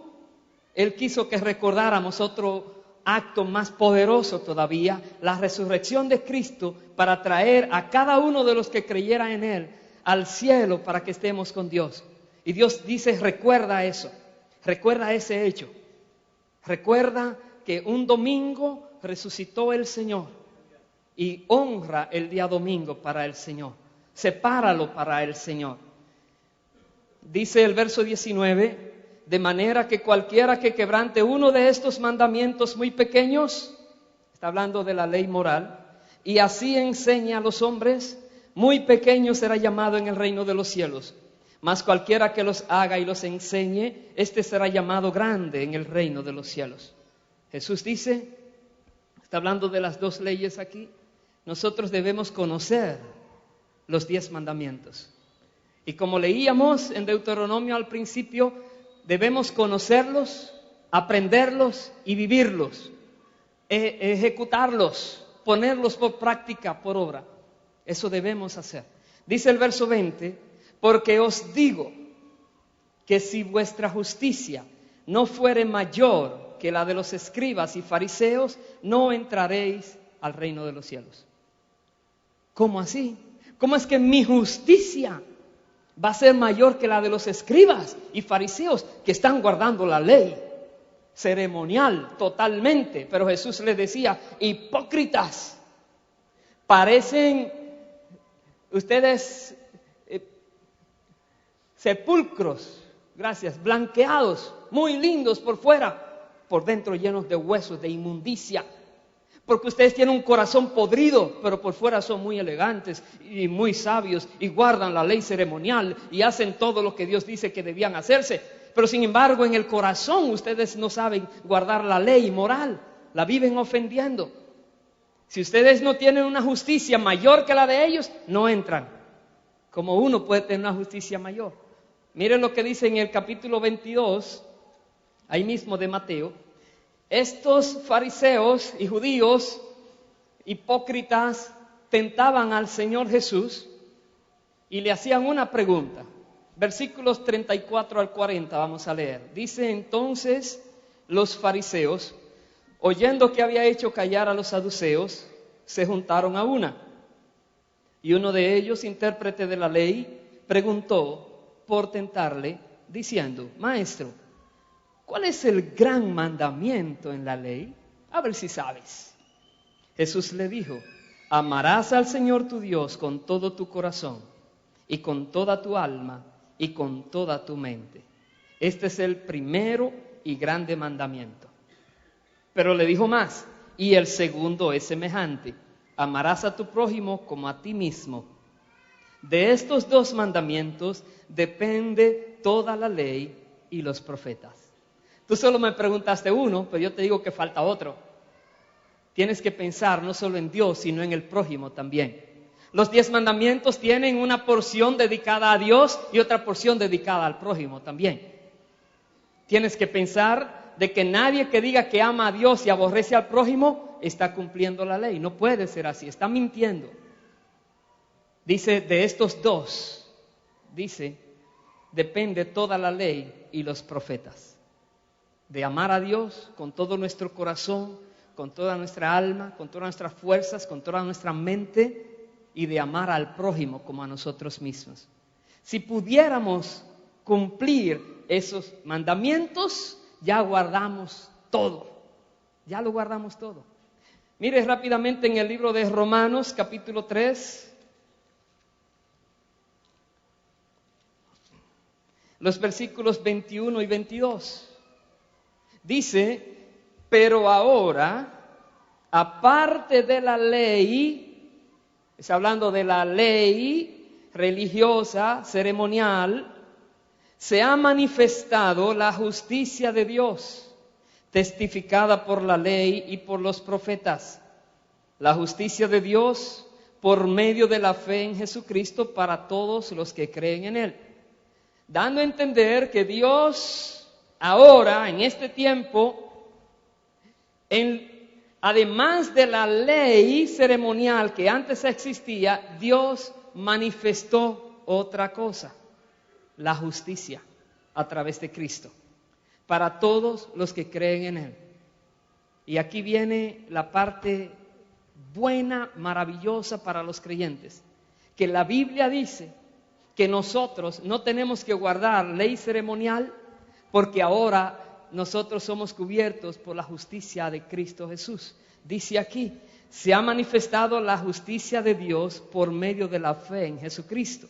Él quiso que recordáramos otro acto más poderoso todavía, la resurrección de Cristo, para traer a cada uno de los que creyera en Él al cielo para que estemos con Dios. Y Dios dice, recuerda eso, recuerda ese hecho. Recuerda que un domingo resucitó el Señor y honra el día domingo para el Señor. Sepáralo para el Señor. Dice el verso 19, de manera que cualquiera que quebrante uno de estos mandamientos muy pequeños, está hablando de la ley moral, y así enseña a los hombres, muy pequeño será llamado en el reino de los cielos. Mas cualquiera que los haga y los enseñe, este será llamado grande en el reino de los cielos. Jesús dice, está hablando de las dos leyes aquí, nosotros debemos conocer los 10 mandamientos. Y como leíamos en Deuteronomio al principio, debemos conocerlos, aprenderlos y vivirlos, ejecutarlos, ponerlos por práctica, por obra. Eso debemos hacer. Dice el verso 20, porque os digo que si vuestra justicia no fuere mayor que la de los escribas y fariseos, no entraréis al reino de los cielos. ¿Cómo así? ¿Cómo es que mi justicia va a ser mayor que la de los escribas y fariseos que están guardando la ley ceremonial totalmente? Pero Jesús les decía, hipócritas, Parecen ustedes sepulcros, gracias, blanqueados, muy lindos por fuera, por dentro llenos de huesos, de inmundicia. Porque ustedes tienen un corazón podrido, pero por fuera son muy elegantes y muy sabios y guardan la ley ceremonial y hacen todo lo que Dios dice que debían hacerse. Pero sin embargo, en el corazón ustedes no saben guardar la ley moral, la viven ofendiendo. Si ustedes no tienen una justicia mayor que la de ellos, no entran. Como uno puede tener una justicia mayor. Miren lo que dice en el capítulo 22, ahí mismo de Mateo. Estos fariseos y judíos hipócritas tentaban al Señor Jesús y le hacían una pregunta. Versículos 34 al 40 vamos a leer. Dice entonces los fariseos, oyendo que había hecho callar a los saduceos, se juntaron a una. Y uno de ellos, intérprete de la ley, preguntó por tentarle, diciendo, Maestro, ¿cuál es el gran mandamiento en la ley? A ver si sabes. Jesús le dijo, amarás al Señor tu Dios con todo tu corazón y con toda tu alma y con toda tu mente. Este es el primero y grande mandamiento. Pero le dijo más, y el segundo es semejante, amarás a tu prójimo como a ti mismo. De estos dos mandamientos depende toda la ley y los profetas. Tú solo me preguntaste uno, pero yo te digo que falta otro. Tienes que pensar no solo en Dios, sino en el prójimo también. Los 10 mandamientos tienen una porción dedicada a Dios y otra porción dedicada al prójimo también. Tienes que pensar de que nadie que diga que ama a Dios y aborrece al prójimo está cumpliendo la ley. No puede ser así, está mintiendo. Dice, de estos dos, dice, depende toda la ley y los profetas. De amar a Dios con todo nuestro corazón, con toda nuestra alma, con todas nuestras fuerzas, con toda nuestra mente, y de amar al prójimo como a nosotros mismos. Si pudiéramos cumplir esos mandamientos, ya guardamos todo. Ya lo guardamos todo. Mire rápidamente en el libro de Romanos, capítulo 3. Los versículos 21 y 22. Dice, pero ahora, aparte de la ley, está hablando de la ley religiosa, ceremonial, se ha manifestado la justicia de Dios, testificada por la ley y por los profetas. La justicia de Dios por medio de la fe en Jesucristo para todos los que creen en Él. Dando a entender que Dios ahora, en este tiempo, además de la ley ceremonial que antes existía, Dios manifestó otra cosa, la justicia a través de Cristo, para todos los que creen en Él. Y aquí viene la parte buena, maravillosa para los creyentes, que la Biblia dice que nosotros no tenemos que guardar ley ceremonial porque ahora nosotros somos cubiertos por la justicia de Cristo Jesús. Dice aquí, se ha manifestado la justicia de Dios por medio de la fe en Jesucristo,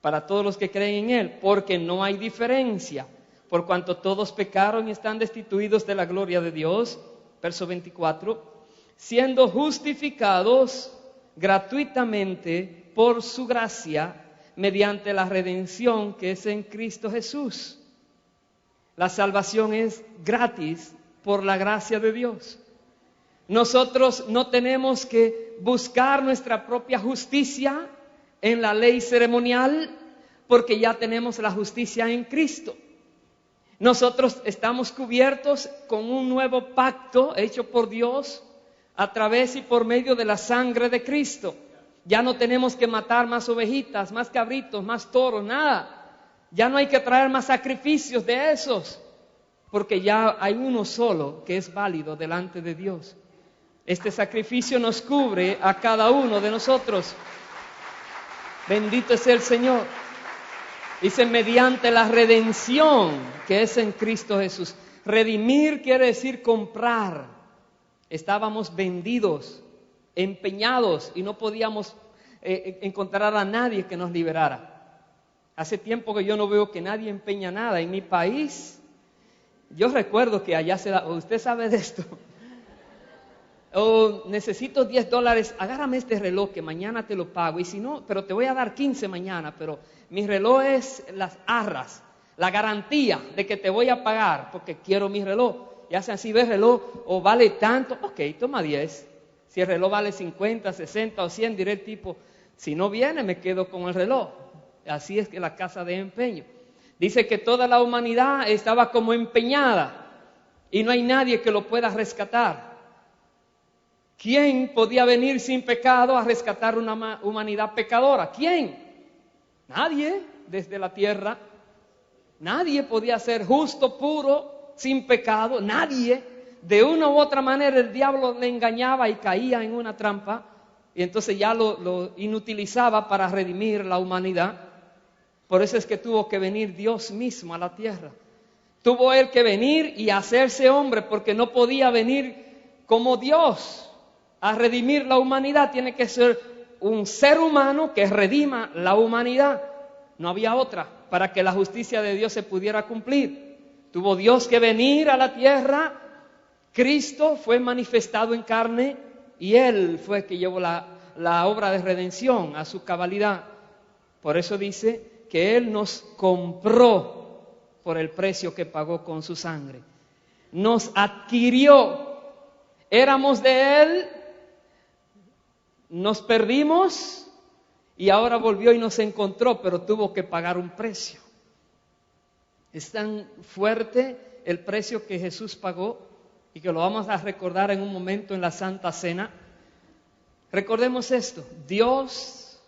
para todos los que creen en Él, porque no hay diferencia, por cuanto todos pecaron y están destituidos de la gloria de Dios. Verso 24, siendo justificados gratuitamente por su gracia, mediante la redención que es en Cristo Jesús. La salvación es gratis por la gracia de Dios. Nosotros no tenemos que buscar nuestra propia justicia en la ley ceremonial, porque ya tenemos la justicia en Cristo. Nosotros estamos cubiertos con un nuevo pacto hecho por Dios a través y por medio de la sangre de Cristo. Ya no tenemos que matar más ovejitas, más cabritos, más toros, nada. Ya no hay que traer más sacrificios de esos, porque ya hay uno solo que es válido delante de Dios. Este sacrificio nos cubre a cada uno de nosotros. Bendito es el Señor. Dice, mediante la redención que es en Cristo Jesús. Redimir quiere decir comprar. Estábamos vendidos empeñados y no podíamos encontrar a nadie que nos liberara. Hace tiempo que yo no veo que nadie empeña nada. En mi país, yo recuerdo que allá usted sabe de esto. Necesito $10, agárrame este reloj que mañana te lo pago. Y si no, pero te voy a dar 15 mañana. Pero mi reloj es las arras, la garantía de que te voy a pagar porque quiero mi reloj. Y hacen así, ve reloj, o vale tanto, ok, toma 10. Si el reloj vale 50, 60 o 100, diré el tipo, si no viene me quedo con el reloj. Así es que la casa de empeño. Dice que toda la humanidad estaba como empeñada y no hay nadie que lo pueda rescatar. ¿Quién podía venir sin pecado a rescatar una humanidad pecadora? ¿Quién? Nadie desde la tierra. Nadie podía ser justo, puro, sin pecado. Nadie. De una u otra manera el diablo le engañaba y caía en una trampa y entonces ya lo inutilizaba para redimir la humanidad. Por eso es que tuvo que venir Dios mismo a la tierra. Tuvo Él que venir y hacerse hombre porque no podía venir como Dios a redimir la humanidad. Tiene que ser un ser humano que redima la humanidad. No había otra para que la justicia de Dios se pudiera cumplir. Tuvo Dios que venir a la tierra. Cristo fue manifestado en carne y Él fue el que llevó la obra de redención a su cabalidad. Por eso dice que Él nos compró por el precio que pagó con su sangre. Nos adquirió. Éramos de Él, nos perdimos y ahora volvió y nos encontró, pero tuvo que pagar un precio. Es tan fuerte el precio que Jesús pagó y que lo vamos a recordar en un momento en la Santa Cena. Recordemos esto, Dios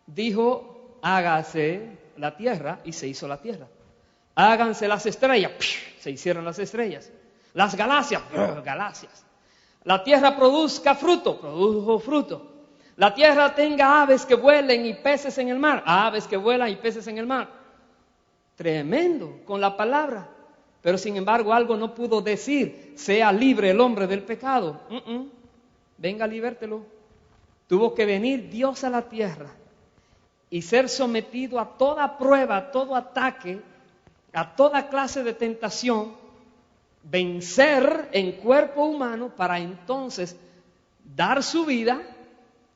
dijo, hágase la tierra y se hizo la tierra. Háganse las estrellas, se hicieron las estrellas. Las galaxias, galaxias. La tierra produzca fruto, produjo fruto. La tierra tenga aves que vuelen y peces en el mar, aves que vuelan y peces en el mar. Tremendo con la palabra. Pero sin embargo algo no pudo decir, sea libre el hombre del pecado. Venga, libértelo. Tuvo que venir Dios a la tierra y ser sometido a toda prueba, a todo ataque, a toda clase de tentación, vencer en cuerpo humano para entonces dar su vida.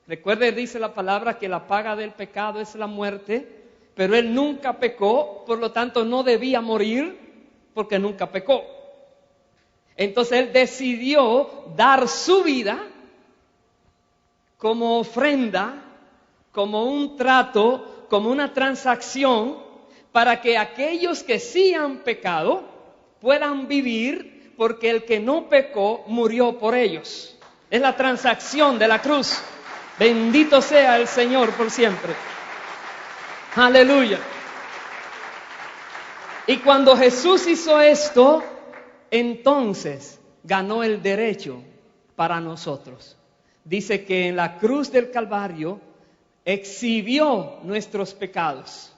Recuerde, dice la palabra que la paga del pecado es la muerte, pero Él nunca pecó, por lo tanto no debía morir porque nunca pecó. Entonces Él decidió dar su vida como ofrenda, como un trato, como una transacción, para que aquellos que sí han pecado puedan vivir, porque el que no pecó murió por ellos. Es la transacción de la cruz. Bendito sea el Señor por siempre. Aleluya. Y cuando Jesús hizo esto, entonces ganó el derecho para nosotros. Dice que en la cruz del Calvario exhibió nuestros pecados,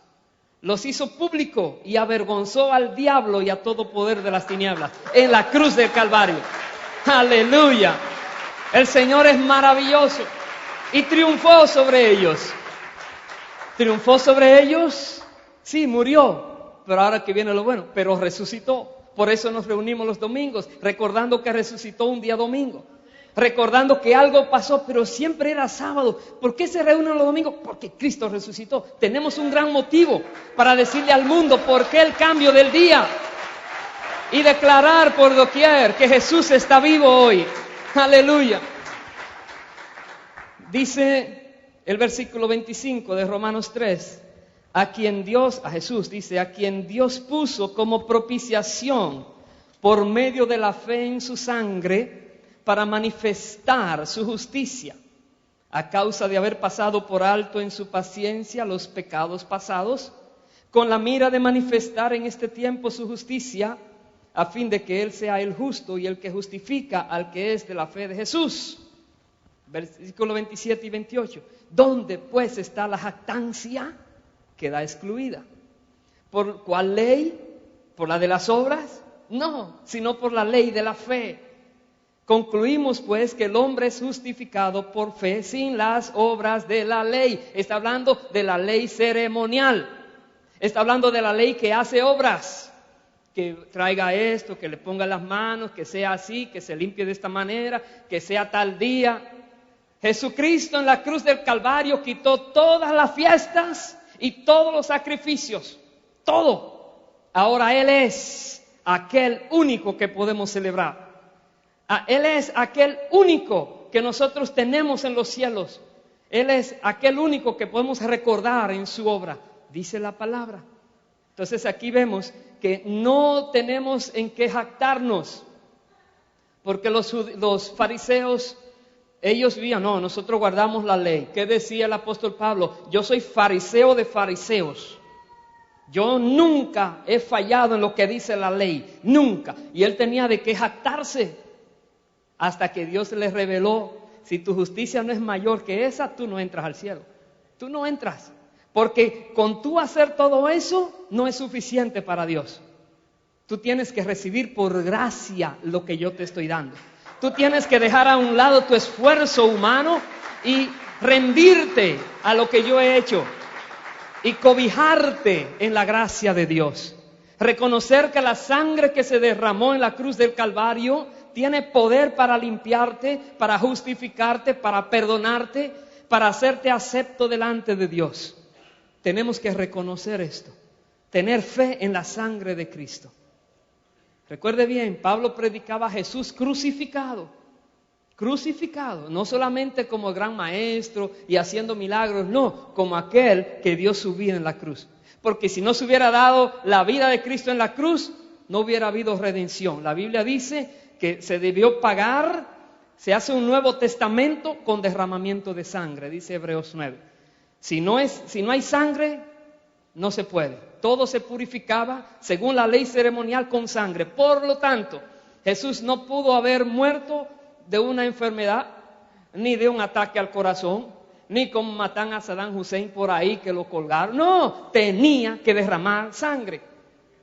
los hizo público y avergonzó al diablo y a todo poder de las tinieblas en la cruz del Calvario. Aleluya. El Señor es maravilloso y triunfó sobre ellos. Triunfó sobre ellos, sí, murió, pero ahora que viene lo bueno, pero resucitó. Por eso nos reunimos los domingos, recordando que resucitó un día domingo. Recordando que algo pasó, pero siempre era sábado. ¿Por qué se reúnen los domingos? Porque Cristo resucitó. Tenemos un gran motivo para decirle al mundo por qué el cambio del día y declarar por doquier que Jesús está vivo hoy. Aleluya. Dice el versículo 25 de Romanos 3, a Jesús dice, a quien Dios puso como propiciación por medio de la fe en su sangre, para manifestar su justicia, a causa de haber pasado por alto en su paciencia los pecados pasados, con la mira de manifestar en este tiempo su justicia, a fin de que Él sea el justo y el que justifica al que es de la fe de Jesús. Versículo 27 y 28. ¿Dónde pues está la jactancia? Queda excluida. ¿Por cuál ley? ¿Por la de las obras? No, sino por la ley de la fe. Concluimos pues que el hombre es justificado por fe sin las obras de la ley. Está hablando de la ley ceremonial. Está hablando de la ley que hace obras. Que traiga esto, que le ponga las manos, que sea así, que se limpie de esta manera, que sea tal día. Jesucristo en la cruz del Calvario quitó todas las fiestas y todos los sacrificios. Todo. Ahora Él es aquel único que podemos celebrar. Él es aquel único que nosotros tenemos en los cielos. Él es aquel único que podemos recordar en su obra, dice la palabra. Entonces aquí vemos que no tenemos en qué jactarnos, porque los fariseos, ellos veían, no, nosotros guardamos la ley. ¿Qué decía el apóstol Pablo? Yo soy fariseo de fariseos. Yo nunca he fallado en lo que dice la ley, nunca. Y él tenía de qué jactarse. Hasta que Dios les reveló, si tu justicia no es mayor que esa, tú no entras al cielo. Tú no entras. Porque con tú hacer todo eso, no es suficiente para Dios. Tú tienes que recibir por gracia lo que yo te estoy dando. Tú tienes que dejar a un lado tu esfuerzo humano y rendirte a lo que yo he hecho. Y cobijarte en la gracia de Dios. Reconocer que la sangre que se derramó en la cruz del Calvario tiene poder para limpiarte, para justificarte, para perdonarte, para hacerte acepto delante de Dios. Tenemos que reconocer esto, tener fe en la sangre de Cristo. Recuerde bien, Pablo predicaba a Jesús crucificado, no solamente como gran maestro y haciendo milagros, no, como aquel que dio su vida en la cruz. Porque si no se hubiera dado la vida de Cristo en la cruz, no hubiera habido redención. La Biblia dice que se debió pagar, se hace un nuevo testamento con derramamiento de sangre, dice Hebreos 9. Si no hay sangre, no se puede. Todo se purificaba según la ley ceremonial con sangre. Por lo tanto, Jesús no pudo haber muerto de una enfermedad, ni de un ataque al corazón, ni como matan a Saddam Hussein por ahí que lo colgaron. No, tenía que derramar sangre.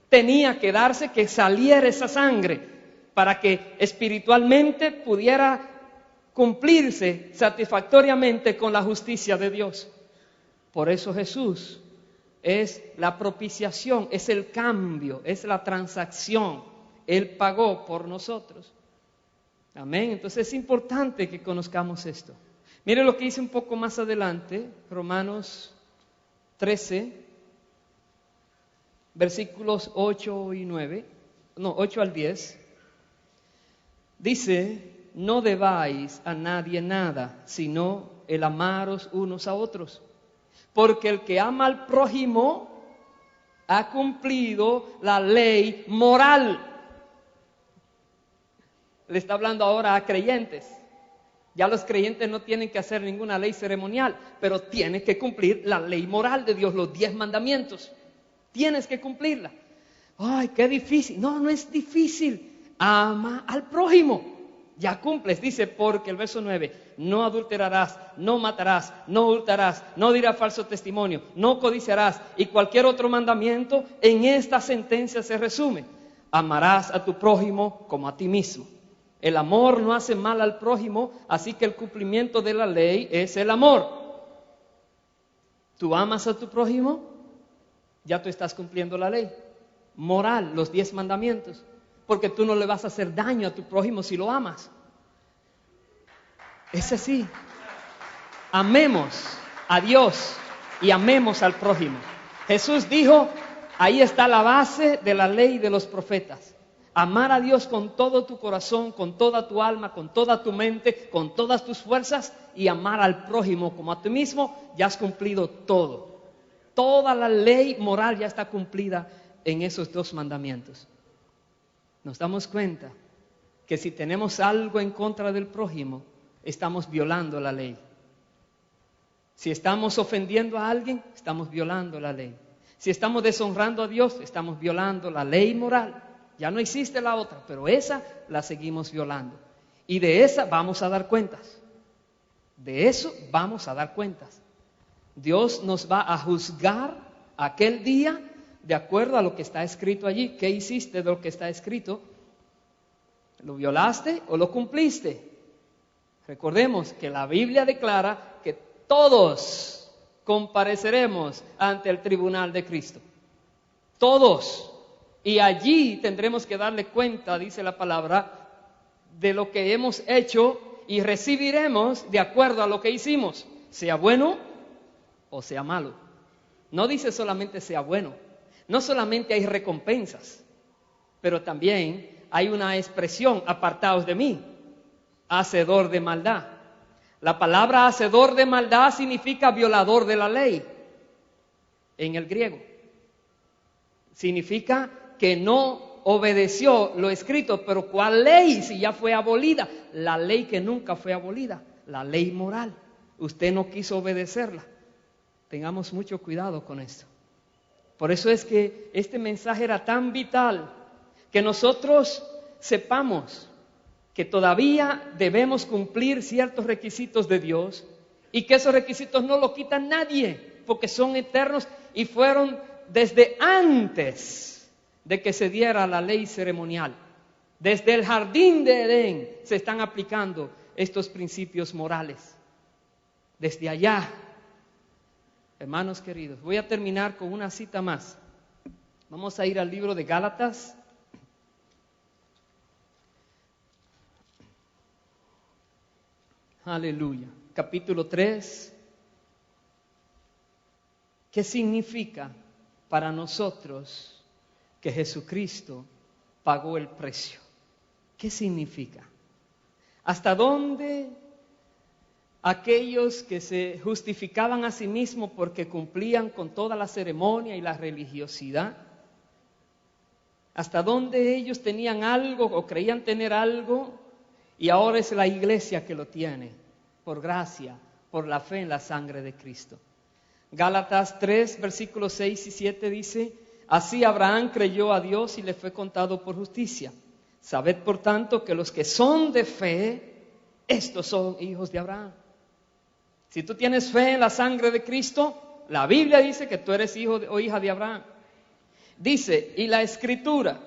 Tenía que darse que saliera esa sangre para que espiritualmente pudiera cumplirse satisfactoriamente con la justicia de Dios. Por eso Jesús es la propiciación, es el cambio, es la transacción. Él pagó por nosotros. Amén. Entonces es importante que conozcamos esto. Mire lo que dice un poco más adelante, Romanos 13, versículos 8 al 10. Dice, no debáis a nadie nada, sino el amaros unos a otros. Porque el que ama al prójimo ha cumplido la ley moral. Le está hablando ahora a creyentes. Ya los creyentes no tienen que hacer ninguna ley ceremonial, pero tienen que cumplir la ley moral de Dios, los 10 mandamientos. Tienes que cumplirla. Ay, qué difícil. No, no es difícil. Ama al prójimo. Ya cumples, dice, porque el verso 9, no adulterarás, no matarás, no hurtarás, no dirás falso testimonio, no codiciarás, y cualquier otro mandamiento en esta sentencia se resume. Amarás a tu prójimo como a ti mismo. El amor no hace mal al prójimo, así que el cumplimiento de la ley es el amor. ¿Tú amas a tu prójimo? Ya tú estás cumpliendo la ley moral, los 10 mandamientos. Porque tú no le vas a hacer daño a tu prójimo si lo amas. Es así. Amemos a Dios y amemos al prójimo. Jesús dijo, ahí está la base de la ley de los profetas. Amar a Dios con todo tu corazón, con toda tu alma, con toda tu mente, con todas tus fuerzas, y amar al prójimo como a ti mismo, ya has cumplido todo. Toda la ley moral ya está cumplida en esos 2 mandamientos. Nos damos cuenta que si tenemos algo en contra del prójimo, estamos violando la ley. Si estamos ofendiendo a alguien, estamos violando la ley. Si estamos deshonrando a Dios, estamos violando la ley moral. Ya no existe la otra, pero esa la seguimos violando. Y de esa vamos a dar cuentas. De eso vamos a dar cuentas. Dios nos va a juzgar aquel día de acuerdo a lo que está escrito allí. ¿Qué hiciste de lo que está escrito? ¿Lo violaste o lo cumpliste? Recordemos que la Biblia declara que todos compareceremos ante el tribunal de Cristo. Todos. Y allí tendremos que darle cuenta, dice la palabra, de lo que hemos hecho y recibiremos de acuerdo a lo que hicimos, sea bueno o sea malo. No dice solamente sea bueno, no solamente hay recompensas, pero también hay una expresión, apartaos de mí, hacedor de maldad. La palabra hacedor de maldad significa violador de la ley en el griego. Significa que no obedeció lo escrito, pero ¿cuál ley si ya fue abolida? La ley que nunca fue abolida, la ley moral. Usted no quiso obedecerla. Tengamos mucho cuidado con esto. Por eso es que este mensaje era tan vital, que nosotros sepamos que todavía debemos cumplir ciertos requisitos de Dios y que esos requisitos no lo quitan nadie, porque son eternos y fueron desde antes de que se diera la ley ceremonial. Desde el jardín de Edén se están aplicando estos principios morales. Desde allá, hermanos queridos, voy a terminar con una cita más. Vamos a ir al libro de Gálatas. Aleluya. Capítulo 3. ¿Qué significa para nosotros que Jesucristo pagó el precio? ¿Qué significa? ¿Hasta dónde aquellos que se justificaban a sí mismos porque cumplían con toda la ceremonia y la religiosidad? ¿Hasta dónde ellos tenían algo o creían tener algo? Y ahora es la iglesia que lo tiene, por gracia, por la fe en la sangre de Cristo. Gálatas 3, versículos 6 y 7 dice: así Abraham creyó a Dios y le fue contado por justicia. Sabed por tanto que los que son de fe, estos son hijos de Abraham. Si tú tienes fe en la sangre de Cristo, la Biblia dice que tú eres hijo o hija de Abraham. Dice, y la Escritura,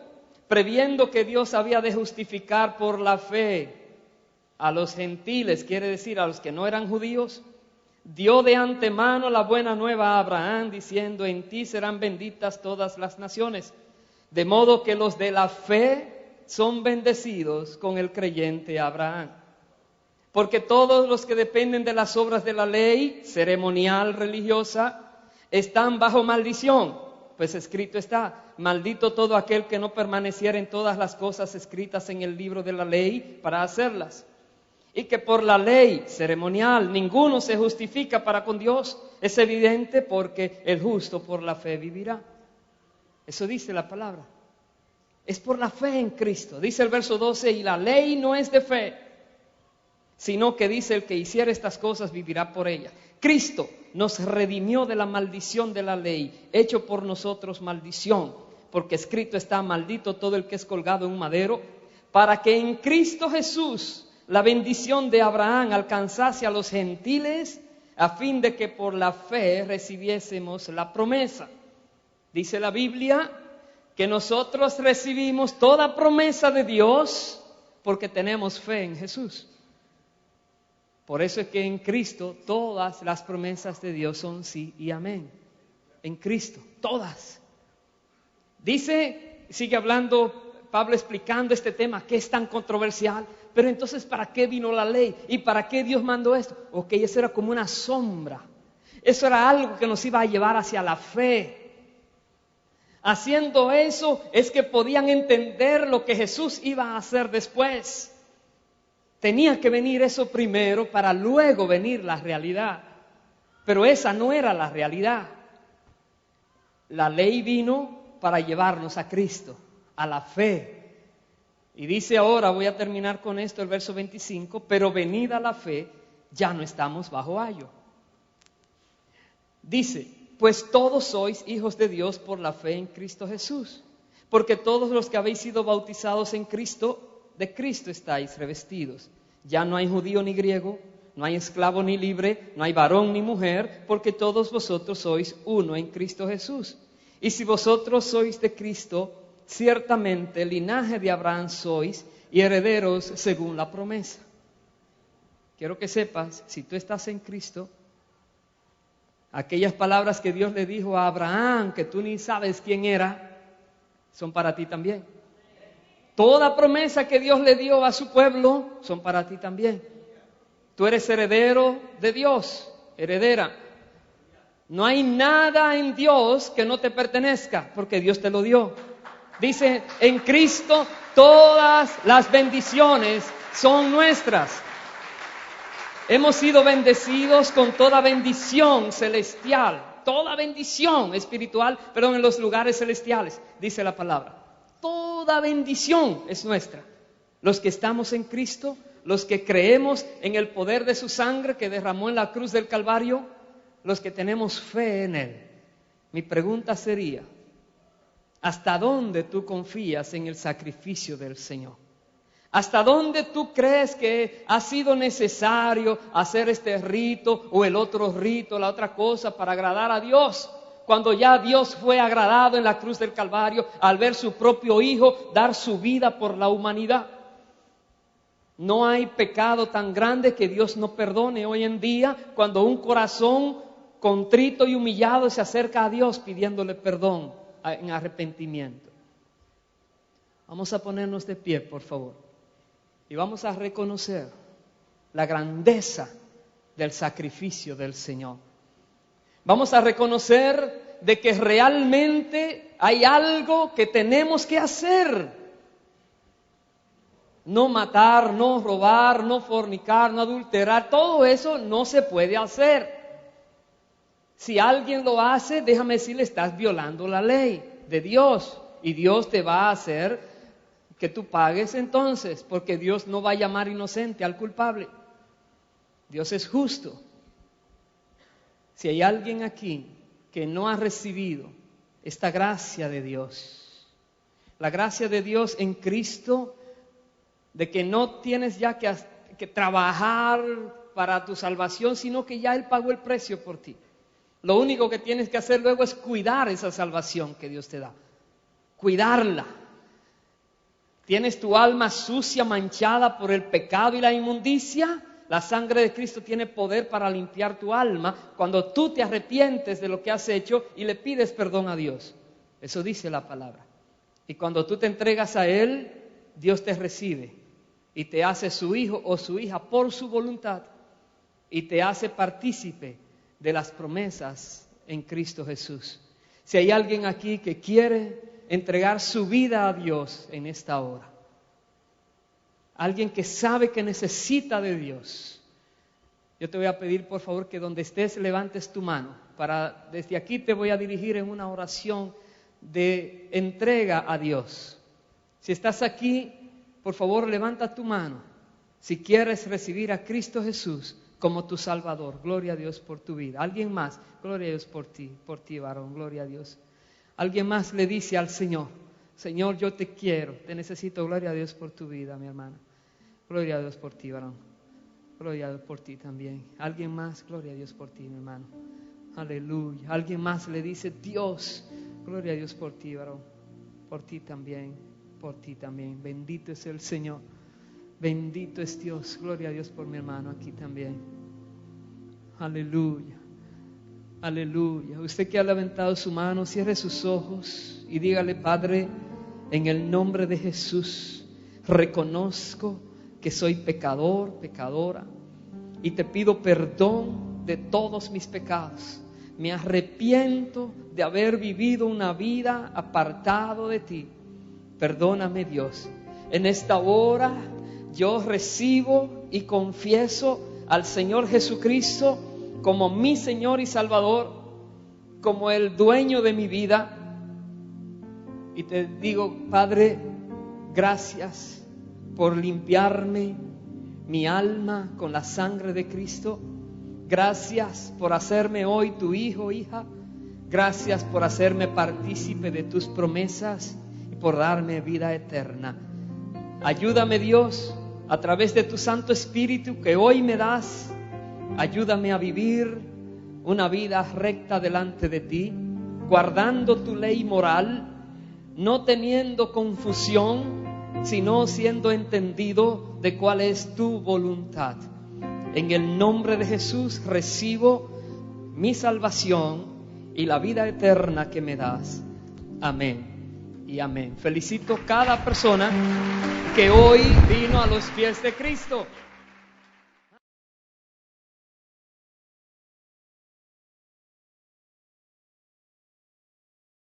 previendo que Dios había de justificar por la fe a los gentiles, quiere decir a los que no eran judíos, dio de antemano la buena nueva a Abraham, diciendo: en ti serán benditas todas las naciones. De modo que los de la fe son bendecidos con el creyente Abraham. Porque todos los que dependen de las obras de la ley ceremonial religiosa están bajo maldición. Pues escrito está: maldito todo aquel que no permaneciera en todas las cosas escritas en el libro de la ley para hacerlas. Y que por la ley ceremonial ninguno se justifica para con Dios. Es evidente, porque el justo por la fe vivirá. Eso dice la palabra. Es por la fe en Cristo. Dice el verso 12, y la ley no es de fe, sino que dice: el que hiciera estas cosas vivirá por ellas. Cristo nos redimió de la maldición de la ley, hecho por nosotros maldición, porque escrito está: maldito todo el que es colgado en un madero, para que en Cristo Jesús la bendición de Abraham alcanzase a los gentiles, a fin de que por la fe recibiésemos la promesa. Dice la Biblia que nosotros recibimos toda promesa de Dios porque tenemos fe en Jesús. Por eso es que en Cristo todas las promesas de Dios son sí y amén. En Cristo, todas. Dice, sigue hablando Pablo explicando este tema que es tan controversial. Pero entonces, ¿para qué vino la ley? ¿Y para qué Dios mandó esto? Ok, eso era como una sombra. Eso era algo que nos iba a llevar hacia la fe. Haciendo eso es que podían entender lo que Jesús iba a hacer después. Tenía que venir eso primero para luego venir la realidad. Pero esa no era la realidad. La ley vino para llevarnos a Cristo, a la fe. Y dice ahora, voy a terminar con esto, el verso 25, pero venida la fe, ya no estamos bajo ayo. Dice, pues todos sois hijos de Dios por la fe en Cristo Jesús. Porque todos los que habéis sido bautizados en Cristo, de Cristo estáis revestidos. Ya no hay judío ni griego, no hay esclavo ni libre, no hay varón ni mujer, porque todos vosotros sois uno en Cristo Jesús. Y si vosotros sois de Cristo, ciertamente linaje de Abraham sois, y herederos según la promesa. Quiero que sepas, si tú estás en Cristo, aquellas palabras que Dios le dijo a Abraham, que tú ni sabes quién era, son para ti también. Toda promesa que Dios le dio a su pueblo son para ti también. Tú eres heredero de Dios, heredera. No hay nada en Dios que no te pertenezca, porque Dios te lo dio. Dice, en Cristo todas las bendiciones son nuestras. Hemos sido bendecidos con toda bendición celestial, toda bendición espiritual, en los lugares celestiales, dice la palabra. Toda bendición es nuestra. Los que estamos en Cristo, los que creemos en el poder de su sangre que derramó en la cruz del Calvario, los que tenemos fe en Él. Mi pregunta sería, ¿hasta dónde tú confías en el sacrificio del Señor? ¿Hasta dónde tú crees que ha sido necesario hacer este rito o el otro rito, la otra cosa para agradar a Dios? Cuando ya Dios fue agradado en la cruz del Calvario al ver su propio Hijo dar su vida por la humanidad. No hay pecado tan grande que Dios no perdone hoy en día cuando un corazón contrito y humillado se acerca a Dios pidiéndole perdón en arrepentimiento. Vamos a ponernos de pie, por favor, y vamos a reconocer la grandeza del sacrificio del Señor. Vamos a reconocer de que realmente hay algo que tenemos que hacer. No matar, no robar, no fornicar, no adulterar, todo eso no se puede hacer. Si alguien lo hace, déjame decirle, estás violando la ley de Dios y Dios te va a hacer que tú pagues entonces, porque Dios no va a llamar inocente al culpable. Dios es justo. Si hay alguien aquí que no ha recibido esta gracia de Dios, la gracia de Dios en Cristo, de que no tienes ya que trabajar para tu salvación, sino que ya Él pagó el precio por ti. Lo único que tienes que hacer luego es cuidar esa salvación que Dios te da. Cuidarla. ¿Tienes tu alma sucia, manchada por el pecado y la inmundicia? La sangre de Cristo tiene poder para limpiar tu alma cuando tú te arrepientes de lo que has hecho y le pides perdón a Dios. Eso dice la palabra. Y cuando tú te entregas a Él, Dios te recibe y te hace su hijo o su hija por su voluntad y te hace partícipe de las promesas en Cristo Jesús. Si hay alguien aquí que quiere entregar su vida a Dios en esta hora, alguien que sabe que necesita de Dios, yo te voy a pedir por favor que donde estés levantes tu mano. Desde aquí te voy a dirigir en una oración de entrega a Dios. Si estás aquí, por favor levanta tu mano si quieres recibir a Cristo Jesús como tu Salvador. Gloria a Dios por tu vida. ¿Alguien más? Gloria a Dios por ti varón, gloria a Dios. Alguien más le dice al Señor, Señor, yo te quiero, te necesito. Gloria a Dios por tu vida, mi hermana. Gloria a Dios por ti, varón. Gloria a Dios por ti también. ¿Alguien más? Gloria a Dios por ti, mi hermano. Aleluya. ¿Alguien más le dice, Dios, gloria a Dios por ti, varón? Por ti también, por ti también. Bendito es el Señor. Bendito es Dios. Gloria a Dios por mi hermano aquí también. Aleluya. Aleluya. Usted que ha levantado su mano, cierre sus ojos y dígale, Padre, en el nombre de Jesús, reconozco que soy pecador, pecadora, y te pido perdón de todos mis pecados. Me arrepiento de haber vivido una vida apartado de ti. Perdóname, Dios. En esta hora yo recibo y confieso al Señor Jesucristo como mi Señor y Salvador, como el dueño de mi vida. Y te digo, Padre, gracias por limpiarme mi alma con la sangre de Cristo. Gracias por hacerme hoy tu hijo, hija. Gracias por hacerme partícipe de tus promesas y por darme vida eterna. Ayúdame, Dios, a través de tu Santo Espíritu que hoy me das. Ayúdame a vivir una vida recta delante de ti, guardando tu ley moral, no teniendo confusión sino siendo entendido de cuál es tu voluntad. En el nombre de Jesús recibo mi salvación y la vida eterna que me das. Amén y amén. Felicito a cada persona que hoy vino a los pies de Cristo.